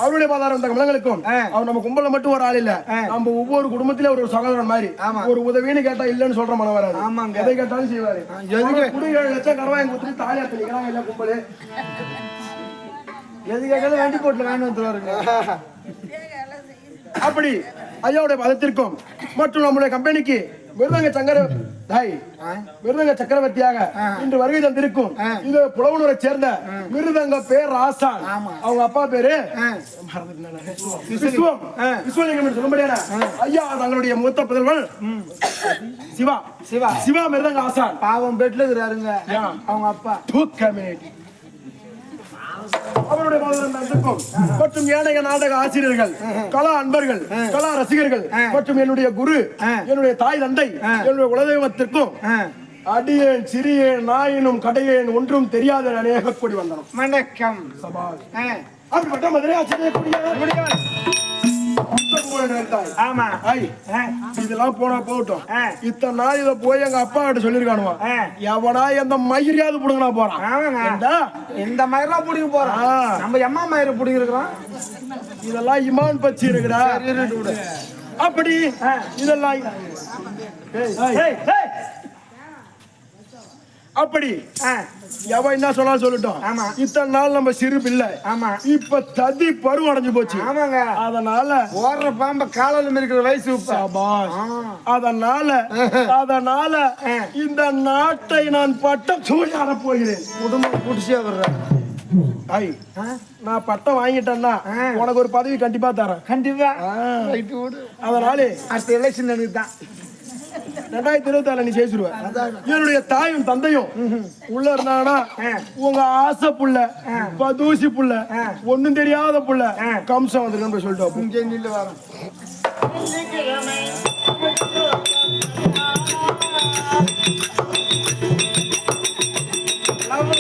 அவருடைய பாதாரம் இந்த கமலங்களுக்கும் அவர் நம்ம கும்பல மட்டும் ஒரு ஆள் இல்ல, நம்ம ஒவ்வொரு குடும்பத்திலே ஒரு சகோதரன் மாதிரி ஒரு உதவின்னு கேட்டா இல்லன்னு சொல்ற மனம் வராது. எதை கேட்டாலும் செய்வாரு. 7 லட்சம் கடவாய் கொடுத்துட்டு தாலியா தெளிக்கிறாங்க இல்ல கும்பலு. எது கேட்டாலும் வண்டி போட்டுல வேணும் வந்துருவாருங்க. அப்படி ஐயாவுடைய பதத்திற்கும் மற்றும் நம்முடைய கம்பெனிக்கு மிருதங்க சக்கரவர்த்தியாக இன்று வருகை தந்திருக்கும் இது புலவனூரை சேர்ந்த மிருதங்க பேர் ஆசான். அவங்க அப்பா பேரு விஸ்வலிங்கம் சொல்லும்படியான ஐயா தங்களுடைய மூத்த புதல்வன் சிவா. சிவா மிருதங்க ஆசான் பாவம் பெட்ல இருக்கிறாருங்க அவங்க அப்பா. அவருடைய மற்றும் ஏனைய நாடக ஆசிரியர்கள் கலா அன்பர்கள் கலா ரசிகர்கள் மற்றும் என்னுடைய குரு என்னுடைய தாய் தந்தை என்னுடைய குலதெய்வத்திற்கும் அடியேன் சிறியேன் நாயினும் கடையேன் ஒன்றும் தெரியாத அநேக கூடி வந்தோம். வணக்கம். அப்படிப்பட்ட மதுரை ஆசிரியர் இதெல்லாம் போனா போகட்டும். இத்தனை நாள் இதை போய் எங்க அப்பா கிட்ட சொல்லிருக்கானுவா எவனா எந்த மயிரியாவது புடுங்கனா போறான். இந்த மயிரெல்லாம் புடிங்க போறான். நம்ம எம்மா மயிரை புடிங்க இருக்கிறோம். இதெல்லாம் இமான் பச்சி இருக்குடா. அப்படி இதெல்லாம் அப்படி எவன் என்ன சொன்னாலும் சொல்லட்டும். இத்தனை நாள் நம்ம சிறு பிள்ளை இப்ப ததி பருவம் அடைஞ்சு போச்சு. அதனால ஓடுற பாம்ப காலையில இருக்கிற வயசு. அதனால இந்த நாட்டை நான் பட்டம் சூழ போகிறேன். குடும்பம் குடிச்சே வர்றேன். நான் பட்டம் வாங்கிட்டேன்னா உனக்கு ஒரு பதவி கண்டிப்பா தரேன். கண்டிப்பா. அதனால அடுத்த எலெக்ஷன் எனக்கு தான் 2024 நீ ஜெயிச்சிருவ. என்னுடைய தாயும் தந்தையும் உள்ள இருந்தாங்கன்னா உங்க ஆசை புள்ள பதூசி புள்ள ஒண்ணும் தெரியாத புள்ள கம்சம் வந்துருக்கன்னு சொல்லிட்டு இங்கே நில்லு வரேன்.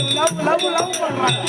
லவ் பண்றாங்க.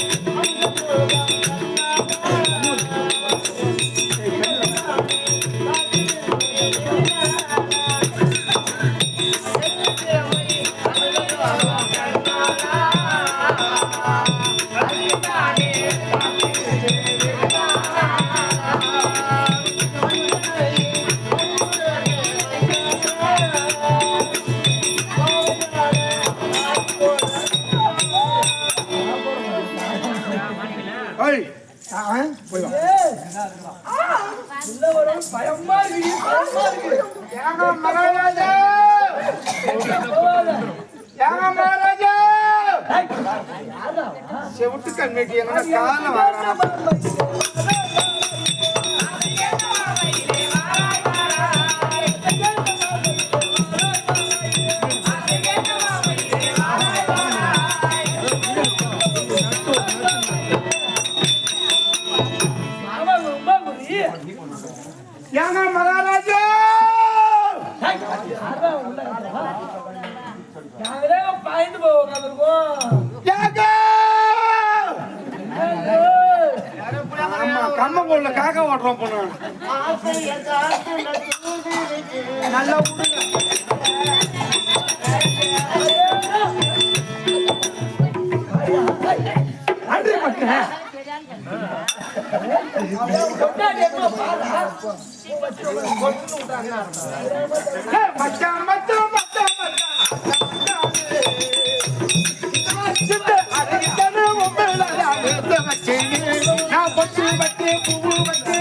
செவிட்டு கண்ணுக்கு எங்க காலம் பயந்து போய் உட்காந்துருக்கோம். ஆமா கம்ம போடல காக்கா ஓட்டுறோம் பொண்ணு நல்லா விடுங்க நன்றி பட்டேன் மச்சான் மச்சான் மச்சான் நான் பட்டு பட்டு பூ பட்டு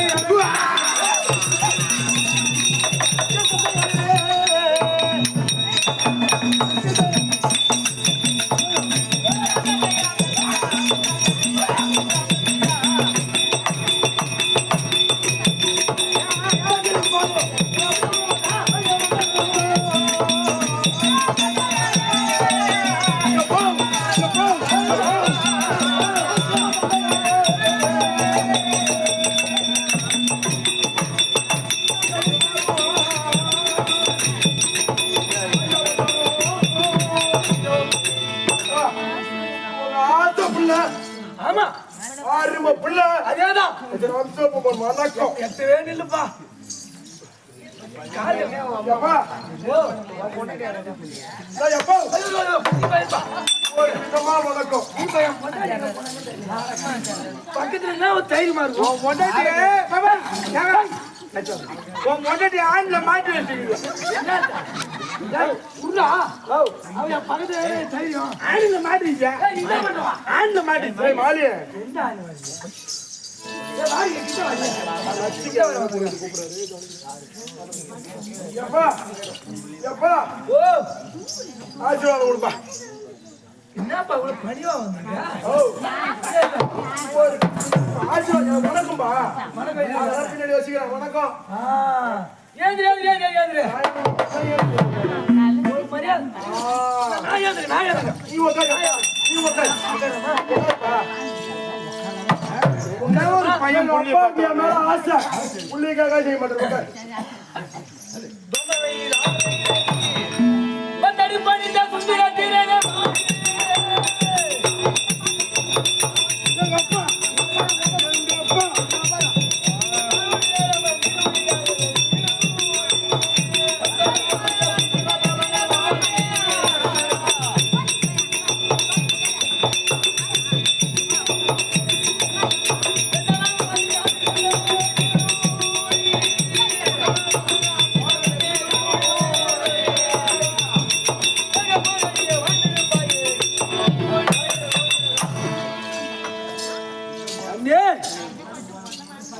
ஆமா ஆறும பிள்ளை அதேதான். வணக்கம் எட்டு வேணும் இல்லப்பா. எப்பா எப்பா ஒரு விதமா வணக்கம் பக்கத்துல என்ன ஒரு தைரியமா இருக்கும். உன் பொண்டாட்டி ஆண்ல மாட்டி வச்சுக்கிது அவன் பக்கத்துல தைரியம் ஆண்ல மாட்டிச்சா என்ன பண்ணுவான். ஆண்ல மாட்டிச்சு மாலிய எப்பா எப்பா ஓ ஆசீர்வாதம் கொடுப்பா என்னப்பா இவ்வளவு பணிவா வந்தீங்க. ஆசீர்வாதம் வணக்கம்பா வணக்கம் பின்னாடி வச்சுக்கிறேன் வணக்கம் ஏந்திரி ஏந்திரி ஏந்திரி ஏந்திரி ஒரு மரியாதை. நான் ஏந்திரி நான் ஏந்திரி. நீ உட்காரு நீ உட்காரு ஒரு பையன் பொண்ணு அப்பா மேல ஆசை உள்ளிக்காக செய்ய மாட்டேன் பந்தடி பணிந்த சுந்தர தீரனே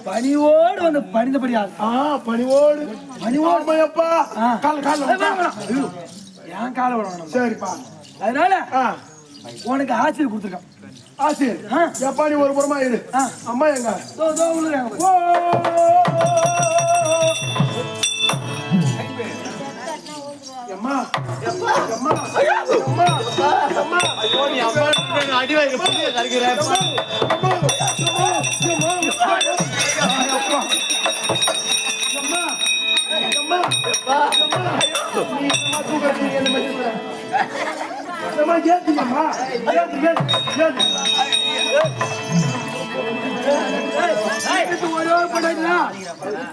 பணிவோடு வந்து பணிந்தபடியாது. பணிவோடு பணிவோடுமையப்பா கால கால என் கால விடணும். சரிப்பா அதனால உனக்கு ஆசிரியர் கொடுத்துருக்கான். ஆசிரியர் எப்பா நீ ஒரு புறமா இரு அம்மா எங்க அம்மா அம்மா அம்மா அம்மா ஐயோ நீ அம்மா அடி வாங்கி புடிங்க கறிக்கிறேன்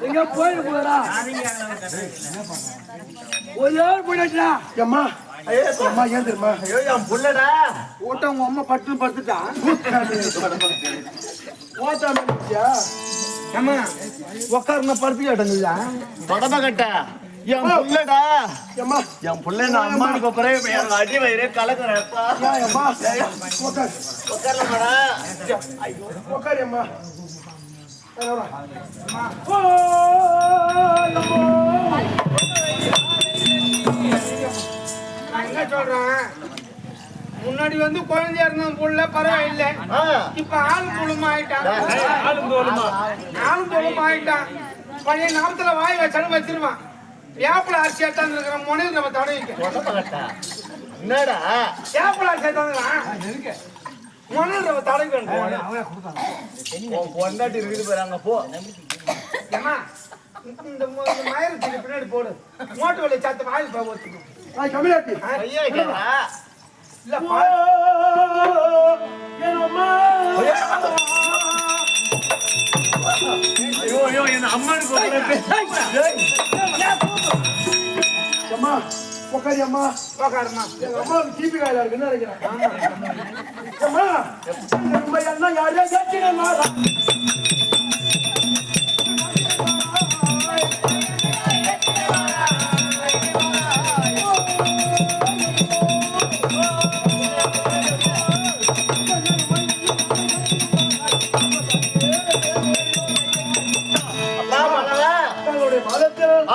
எங்க போயிட போறா ஒரே போயிட்டா அம்மா அம்மா ஏன் தெரியுமா என் புள்ளடா ஓட்ட உங்க அம்மா பட்டு படுத்துட்டான் ஏமா உக்காருன படுத்து கேட்டா தொடம கட்ட என் புள்ளடா அம்மா என் புள்ள நான் அம்மா கூப்பிடுறேன் எனக்கு அடி வயிறு கலக்குறப்பா அம்மா உட்கார் உட்காரலமாடா உட்காரு அம்மா என்ன சொல்றேன் முன்னாடி வந்து குழந்தையா இருந்த புள்ள பரவாயில்லை இப்ப ஆள் குழுமா ஆயிட்டான் ஆளும் குழுமா ஆயிட்டான் பையன் நாமத்துல வாய் வச்சாலும் வச்சிருவான் வேப்பில அரிசி ஏத்தாந்து இருக்கிற முனையில் நம்ம தடவிக்க என்னடா வேப்பில அரிசி ஏத்தாந்துலாம் முனையில் நம்ம தடவிக்க உன் பொண்டாட்டி இருக்குது போறாங்க போ ஏமா இந்த மயிரத்துக்கு பின்னாடி போடு மோட்டு வலையை சாத்து வாயில் போய் வச்சுக்கணும் கம்மியாட்டி ஐயா கேடா என் அம்மா ஐயோ என் அம்மானுக்கு அம்மா உட்காரி அம்மா உக்காருமா. எங்க அம்மாவுக்கு டிபி காயில இருக்குன்னு நினைக்கிறேன் அம்மா நம்ம என்ன யாரையா கேட்டீங்கன்னா தங்களுடைய மதத்தில்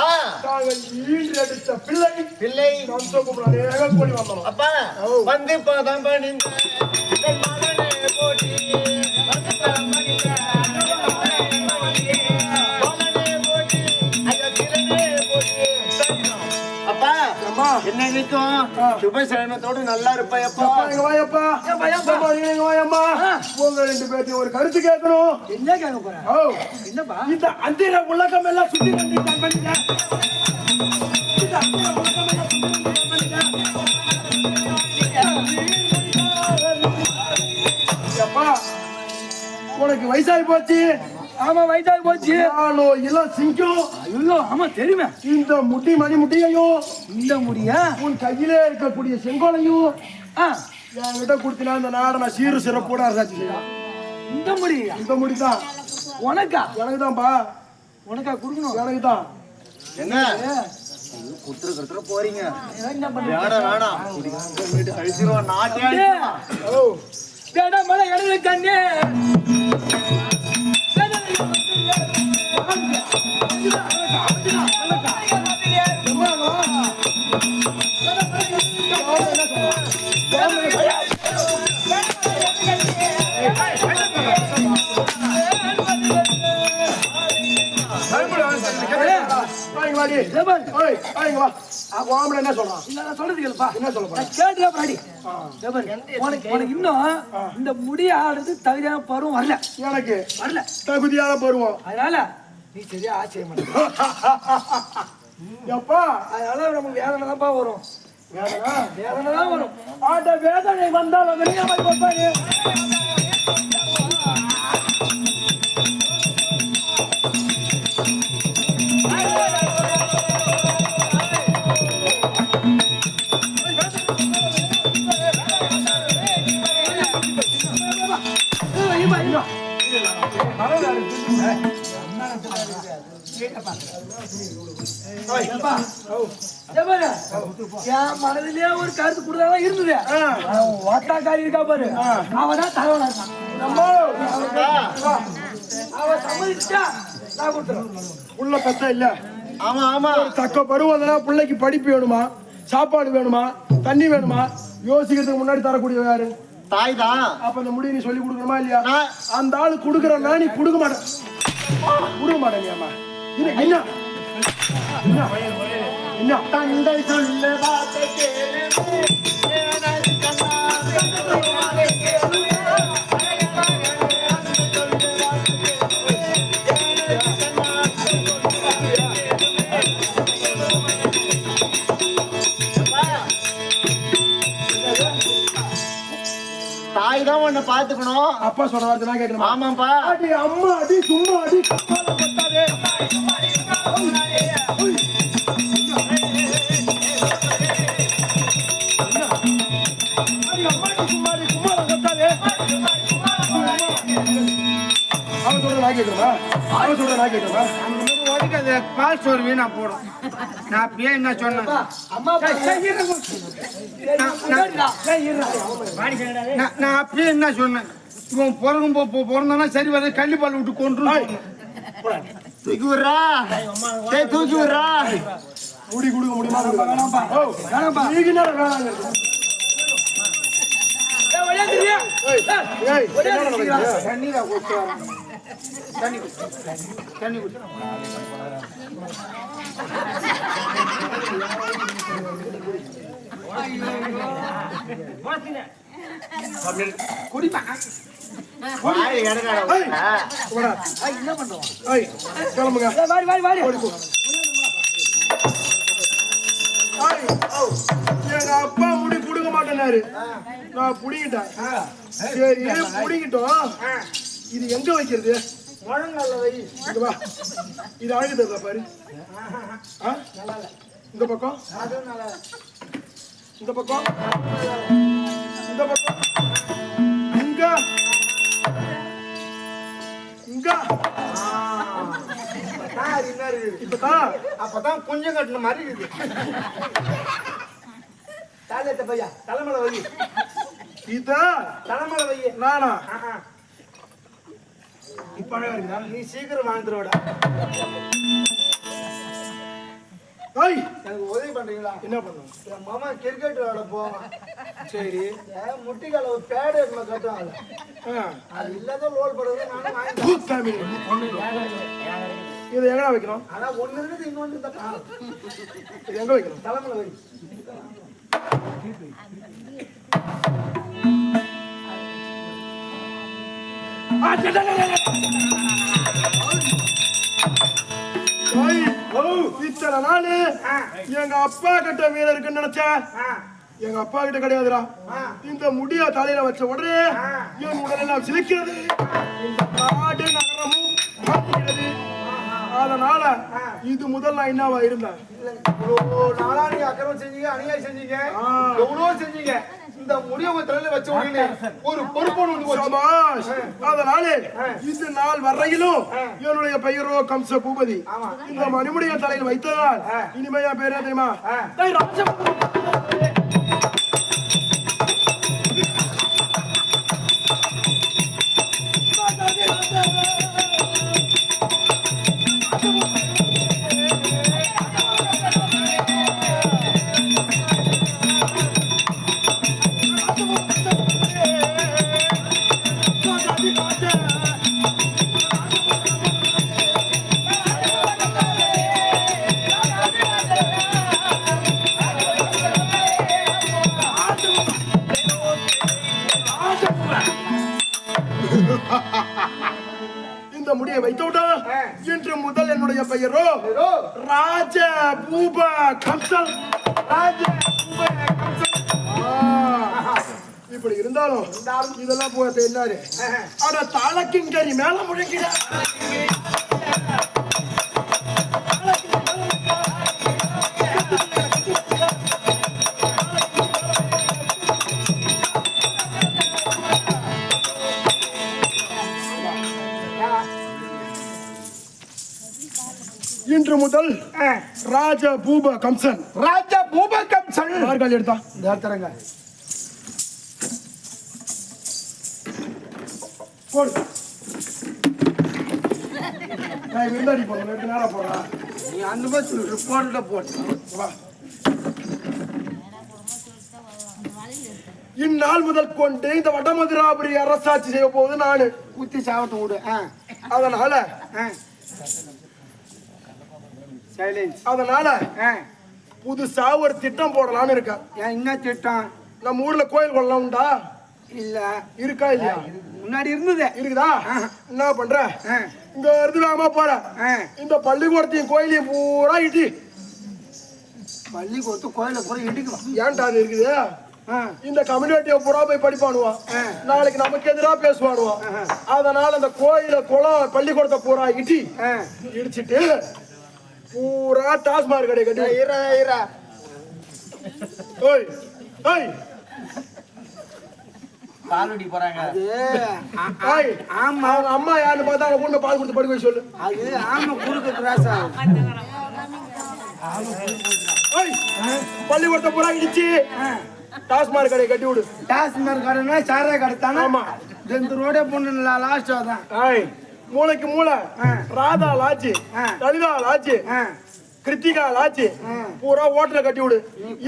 தாங்கள் ஈன்றெடுத்த பிள்ளை பிள்ளை அநேக கோடி வந்தோம் அப்பா வந்து பதம் பணிந்த என் மகனே போற்றி அப்பா என்னைக்கும் சுபசேனத்தோடு நல்லா இருப்பா எங்க வாயப்பா எங்க வாயம்மா உங்க ரெண்டு பேர்த்தையும் ஒரு கருத்து கேட்கணும். என்ன கேட்க போறேன் ஓ என்னப்பா இந்த அந்திர உலகம் எல்லாம் சுத்தி பண்ணிட்டேன் இந்த அந்திர உலகம் எல்லாம் சுத்தி பண்ணிட்டேன் அப்பா உனக்கு வயசாகி போச்சு. ஆமா வயசாகி போச்சு. நானும் இளம் சிங்கம். ஐயோ ஆமா தெரியுமே. இந்த முடி மணி முடியையும் இந்த முடியா உன் கையிலே இருக்கக்கூடிய செங்கோலையும் என்கிட்ட கொடுத்தினா இந்த நாடை நான் சீரு சிறப்போட அரசாட்சி செய்யலாம். இந்த முடியா இந்த முடிதான் உனக்கா? எனக்கு தான்ப்பா. உனக்கா கொடுக்கணும்? எனக்கு தான். என்ன குத்துற போறீங்க? என்ன பண்றீங்க? வேணாம் அழிச்சிருவோம் நாட்டே. ஓ வேடா மலை எழுது கண்ணே. என்ன சொல்றான்? நான் சொல்றது கேளுப்பா. என்ன சொல்ல போற? கேட்டுல பாடி. உனக்கு இன்னும் இந்த முடி ஆடுறது தகுதியான பருவம் வரல. எனக்கு வரல தகுதியான பருவம். அதனால நீ சரியா ஆச்சரியம் பண்ண. எப்பா அதனால நமக்கு வேதனை தான்ப்பா வரும். வேதனை தான் வரும். ஆட்ட வேதனை வந்தாலும் வெளியாமல் கொடுப்பாரு. என் மனதிலே ஒரு கருத்து கொடுத்தா இருந்தது. ஓட்டாக்காரி இருக்கா பாரு, அவதான் தலைவனா இருக்கான். அவ சம்மதிச்சா நான் கொடுத்துறேன். உள்ள பெத்த இல்ல. ஆமா ஆமா தக்க பருவம் பிள்ளைக்கு படிப்பு வேணுமா, சாப்பாடு வேணுமா, தண்ணி வேணுமா, யோசிக்கிறதுக்கு முன்னாடி தரக்கூடிய யாரு? தாய் தான். அப்ப இந்த முடிவு நீ சொல்லி கொடுக்கணுமா இல்லையா? அந்த ஆளு கொடுக்குறா நீ கொடுக்க மாட்டேன். கொடுக்க மாட்டேன். என்ன என்ன என்ன தந்தை சொல்ல வார்த்தை கேளு. தாய் தான் உன்னை பாத்துக்கணும். அப்பா சொல்ற வார்த்தை நான் கேட்கணுமா? ஆமாப்பா. அடி அம்மா அடி சும்மா அடி கப்பால பட்டாதே. அவன் சொல்ற நான் கேட்கணுமா? அவன் சொல்ற நான் கேட்கணுமா? அந்த மாதிரி ஓடிக்கு அது பால் சோறு வீணா போடும். நான் அப்படியே என்ன சொன்னேன்? நான் அப்படியே என்ன சொன்னேன்? இவன் பிறந்தானா சரி வர கள்ளிப்பால் விட்டு கொண்டு தூக்கி விடுறா. தூக்கி விடுறா. முடி கொடுக்க முடியுமா? வேணாம்பா. நீங்க நேரம் வேணாங்க. தண்ணீரா கொடுத்து தண்ணி தண்ணி குடி. குடிமா. என்ன பண்றோம்? கிளம்புங்க. எங்க அப்பா முடி கொடுக்க மாட்டேன். வேணாரு நான் புடிங்கிட்டேன் சரி புடிங்கிட்டோம் இது எங்க வைக்கிறது முழங்கால வை இங்க வா இது அழகுதா பாரு இந்த பக்கம் அதுவும் நல்லா இந்த பக்கம் இந்த பக்கம் இங்க இங்க இப்பதான் அப்பதான் கொஞ்சம் கட்டின மாதிரி இருக்குது தாலியத்த பையா தலைமலை வை இத தலைமலை வை நானா இப்ப அழகா இருக்குதா நீ சீக்கிரம் வாழ்ந்துருவடா ஏய் எனக்கு உதவி பண்றீங்களா என்ன பண்ணும் என் மாமா கிரிக்கெட் விளையாட போவான் சரி முட்டிக்கால ஒரு பேடு கட்டுவாங்க அது இல்லாத லோல் படுறது நானும் வாங்கி இதை எங்க வைக்கணும் ஆனா ஒண்ணு இருக்குது இன்னொன்னு தப்பா இது எங்க வைக்கணும் தலைமலை வை இத்தனை நாள் எங்க அப்பா கிட்ட வீர இருக்குன்னு நினைச்சேன் எங்க அப்பா கிட்ட கிடையாதுடா இந்த முடிய தலையில வச்ச உடனே என் உடலெல்லாம் சிலிக்கிறது இந்த நாடு நகரமும் பாதிக்கிறது அதனால இது முதல் நான் என்னவா இருந்தேன் இவ்வளோ நாளா நீங்க அக்கிரமம் செஞ்சீங்க அநியாயம் செஞ்சீங்க எவ்வளோ செஞ்சீங்க இந்த முடிய உங்க தலையில வச்ச உடனே ஒரு பொறுப்பு சபாஷ் அதனால இந்த நாள் வரையிலும் என்னுடைய பெயரோ கம்ச பூபதி இந்த மணிமுடிய தலையில் வைத்ததால் இனிமே என் பேர் என்ன தெரியுமா இந்த முடியை வைத்தவுடன் இன்று முதல் என்னுடைய பெயரோ ராஜ பூப கம்சன் இப்படி இருந்தாலும் இதெல்லாம் போய் என்னாரு அட தாளக்கிங்கரி மேல முழங்கிட இன்று முதல் ராஜ பூப கம்சன் ராஜா பூப கம்சன் மார்கால் எடுத்தா தரங்க போடு நான் விருந்தாடி போறேன் எடுத்து நேரா போறா நீ அந்த மாதிரி சொல்லு போட்டுட்ட போட்டு வா இந்நாள் முதல் கொண்டு இந்த வடமதுராபுரி அரசாட்சி செய்ய போவது நானு குத்தி சாவத்தை விடு அதனால அதனால புதுசா ஒரு திட்டம் போடலாம்னு இருக்கேன் என்ன திட்டம் நம்ம ஊர்ல கோயில் கொள்ளலாம் உண்டா இல்ல இருக்கா இல்லையா முன்னாடி இருந்தது இருக்குதா என்ன பண்ற இங்க இருந்து வேகமா போற இந்த பள்ளிக்கூடத்தையும் கோயிலையும் பூரா இடி பள்ளிக்கூடத்து கோயில பூரா இடிக்கலாம் ஏன்டா அது இருக்குது இந்த கம்யூனிட்டியை பூரா போய் படிப்பானுவான் நாளைக்கு நமக்கு எதிராக பேசுவானுவான் அதனால அந்த கோயில குளம் பள்ளிக்கூடத்தை பூரா இடி இடிச்சிட்டு பூரா டாஸ்மார்க் கடை கட்டி ஓய் ஓய் பாலுடி போறாங்க ஓய் ஆமா அவங்க அம்மா யாருன்னு பார்த்தா அவங்க பொண்ணு பால் கொடுத்து படுக்க சொல்லு அது ஆமா குறுக்கு கிராஸ் ஓய் பள்ளிக்கூடத்தை பூரா இடிச்சு டாஸ்மார்க் கடை கட்டி விடு டாஸ்மார்க் கடைனா சாராய கடை தானே ஆமா இந்த ரோடே பொண்ணு லாஸ்ட் தான் ஓய் மூளைக்கு மூளை ராதா லாட்ஜி லலிதா லாட்ஜி கிருத்திகா லாட்ஜி பூரா ஓட்டல கட்டி விடு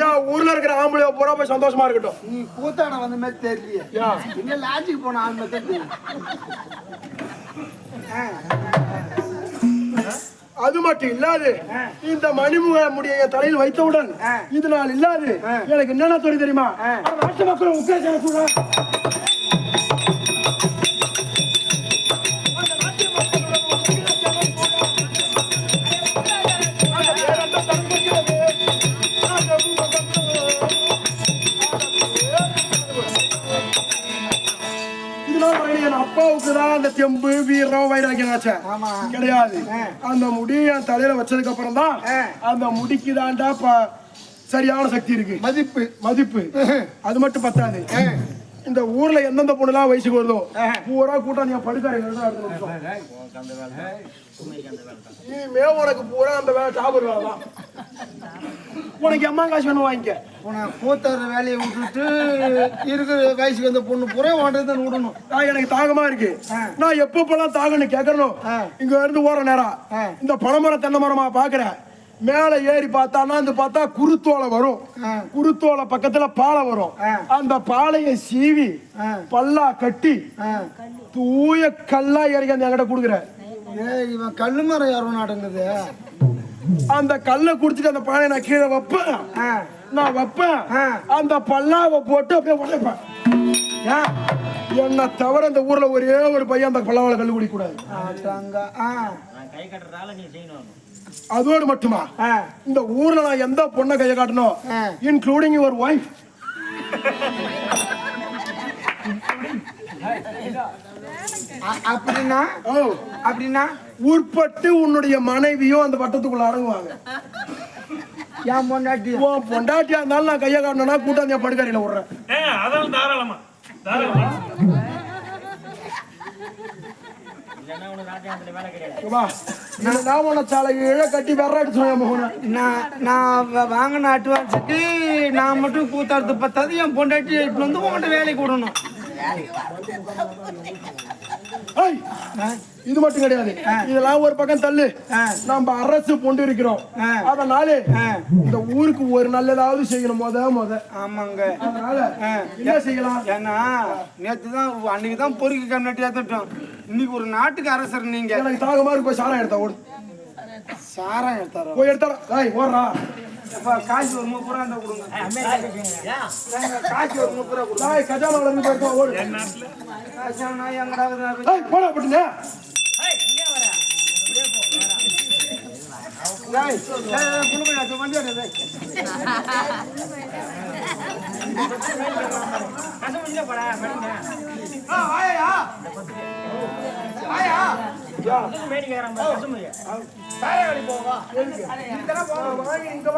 ஏன் ஊர்ல இருக்கிற ஆம்பளைய பூரா போய் சந்தோஷமா இருக்கட்டும் நீ கூத்தாட வந்த மாதிரி தெரியலையே இன்னும் லாட்ஜிக்கு போன ஆள் தெரியும் அது மட்டும் இல்லாது இந்த மணிமுக முடிய தலையில் வைத்தவுடன் இது நாள் இல்லாது எனக்கு என்னென்ன தொழில் தெரியுமா நாட்டு மக்கள் உட்கார அப்பாவுக்கு தான் அந்த தெம்பு வீரம் வைராக்கியம் ஆச்சு. ஆமா. கிடையாது. அந்த முடி என் தலையில வச்சதுக்கு அப்புறம் தான் அந்த முடிக்கு தாண்டா சரியான சக்தி இருக்கு. மதிப்பு அது மட்டும் பத்தாது. இந்த ஊர்ல எந்தெந்த பொண்ணுலாம் வயசுக்கு வருதோ பூரா கூட்டம் நீ படுக்காரங்க இனிமே உனக்கு பூரா அந்த வேலை டாபர் வேலை தான். உனக்கு அம்மா காசு வேணும் வாங்கிக்க. கூத்தற வேலையை விட்டுட்டு இருக்கிற வயசுக்கு அந்த பொண்ணு பூரா வாண்டது தான் விடணும். எனக்கு தாகமா இருக்கு. நான் எப்பப்பெல்லாம் தாகன்னு கேட்கணும். இங்க இருந்து ஓர நேரம் இந்த பனைமரம் தென்னை மரமா பாக்குறேன். மேல ஏறி பார்த்தா குருத்தோலை வரும். குருத்தோலை பக்கத்துல பாலை வரும். அந்த பாலையை சீவி பல்லா கட்டி தூய கல்லா இறக்கி அந்த என்கிட்ட கொடுக்குற. இவன் கல்லு மரம் யாரும் நடங்குது. அந்த கல்லை குடிச்சிட்டு அந்த பாலையை நான் கீழே வைப்பேன். நான் வைப்பேன். அந்த பல்லாவை போட்டு அப்படியே உடைப்பேன். என்ன தவிர இந்த ஊர்ல ஒரே ஒரு பையன் அந்த பல்லாவால கல்லு குடிக்க கூடாது. அதோடு மட்டுமா இந்த ஊர்ல நான் எந்த பொண்ணை கையை காட்டணும் இன்க்ளூடிங் யுவர் ஒய்ஃப். அப்படின்னா உட்பட்டு உன்னுடைய மனைவியும் அந்த வட்டத்துக்குள்ள அடங்குவாங்க. என் பொண்டாட்டியா இருந்தாலும் நான் கையை காட்டணும்னா கூட்டாந்தியா படுக்கறையில விடுறேன். அதெல்லாம் தாராளமா கட்டி நான் வாங்கின அட்வான்ஸுக்கு நான் மட்டும் கூத்தாடுறது பத்தாது. என் பொண்டாட்டி வந்து உங்கள்கிட்ட வேலைக்கு விடணும். இது மட்டும் கிடையாது. இதெல்லாம் ஒரு பக்கம் தள்ளு. நம்ம அரசு கொண்டு இருக்கிறோம். அதனால இந்த ஊருக்கு ஒரு நல்லதாவது செய்யணும். முத ஆமாங்க. அதனால என்ன செய்யலாம்? ஏன்னா நேற்றுதான் அன்னைக்குதான் பொறுக்கி கண்ணட்டி ஏத்தட்டோம். இன்னைக்கு ஒரு நாட்டுக்கு அரசர் நீங்க. எனக்கு தாகமா இருக்கு. போய் சாரம் எடுத்தா ஓடு. சாரம் எடுத்தாரோ? போய் எடுத்தாரா? ஓடுறா. காசு ஒரு 30 ரூபா இருந்தா கொடுங்க. காசு ஒரு 30 ரூபா கொடுங்க. கஜானால இருந்து போயிருக்கோம். ஓடு. கஜானா எங்கடா போடா போட்டுங்க. இங்க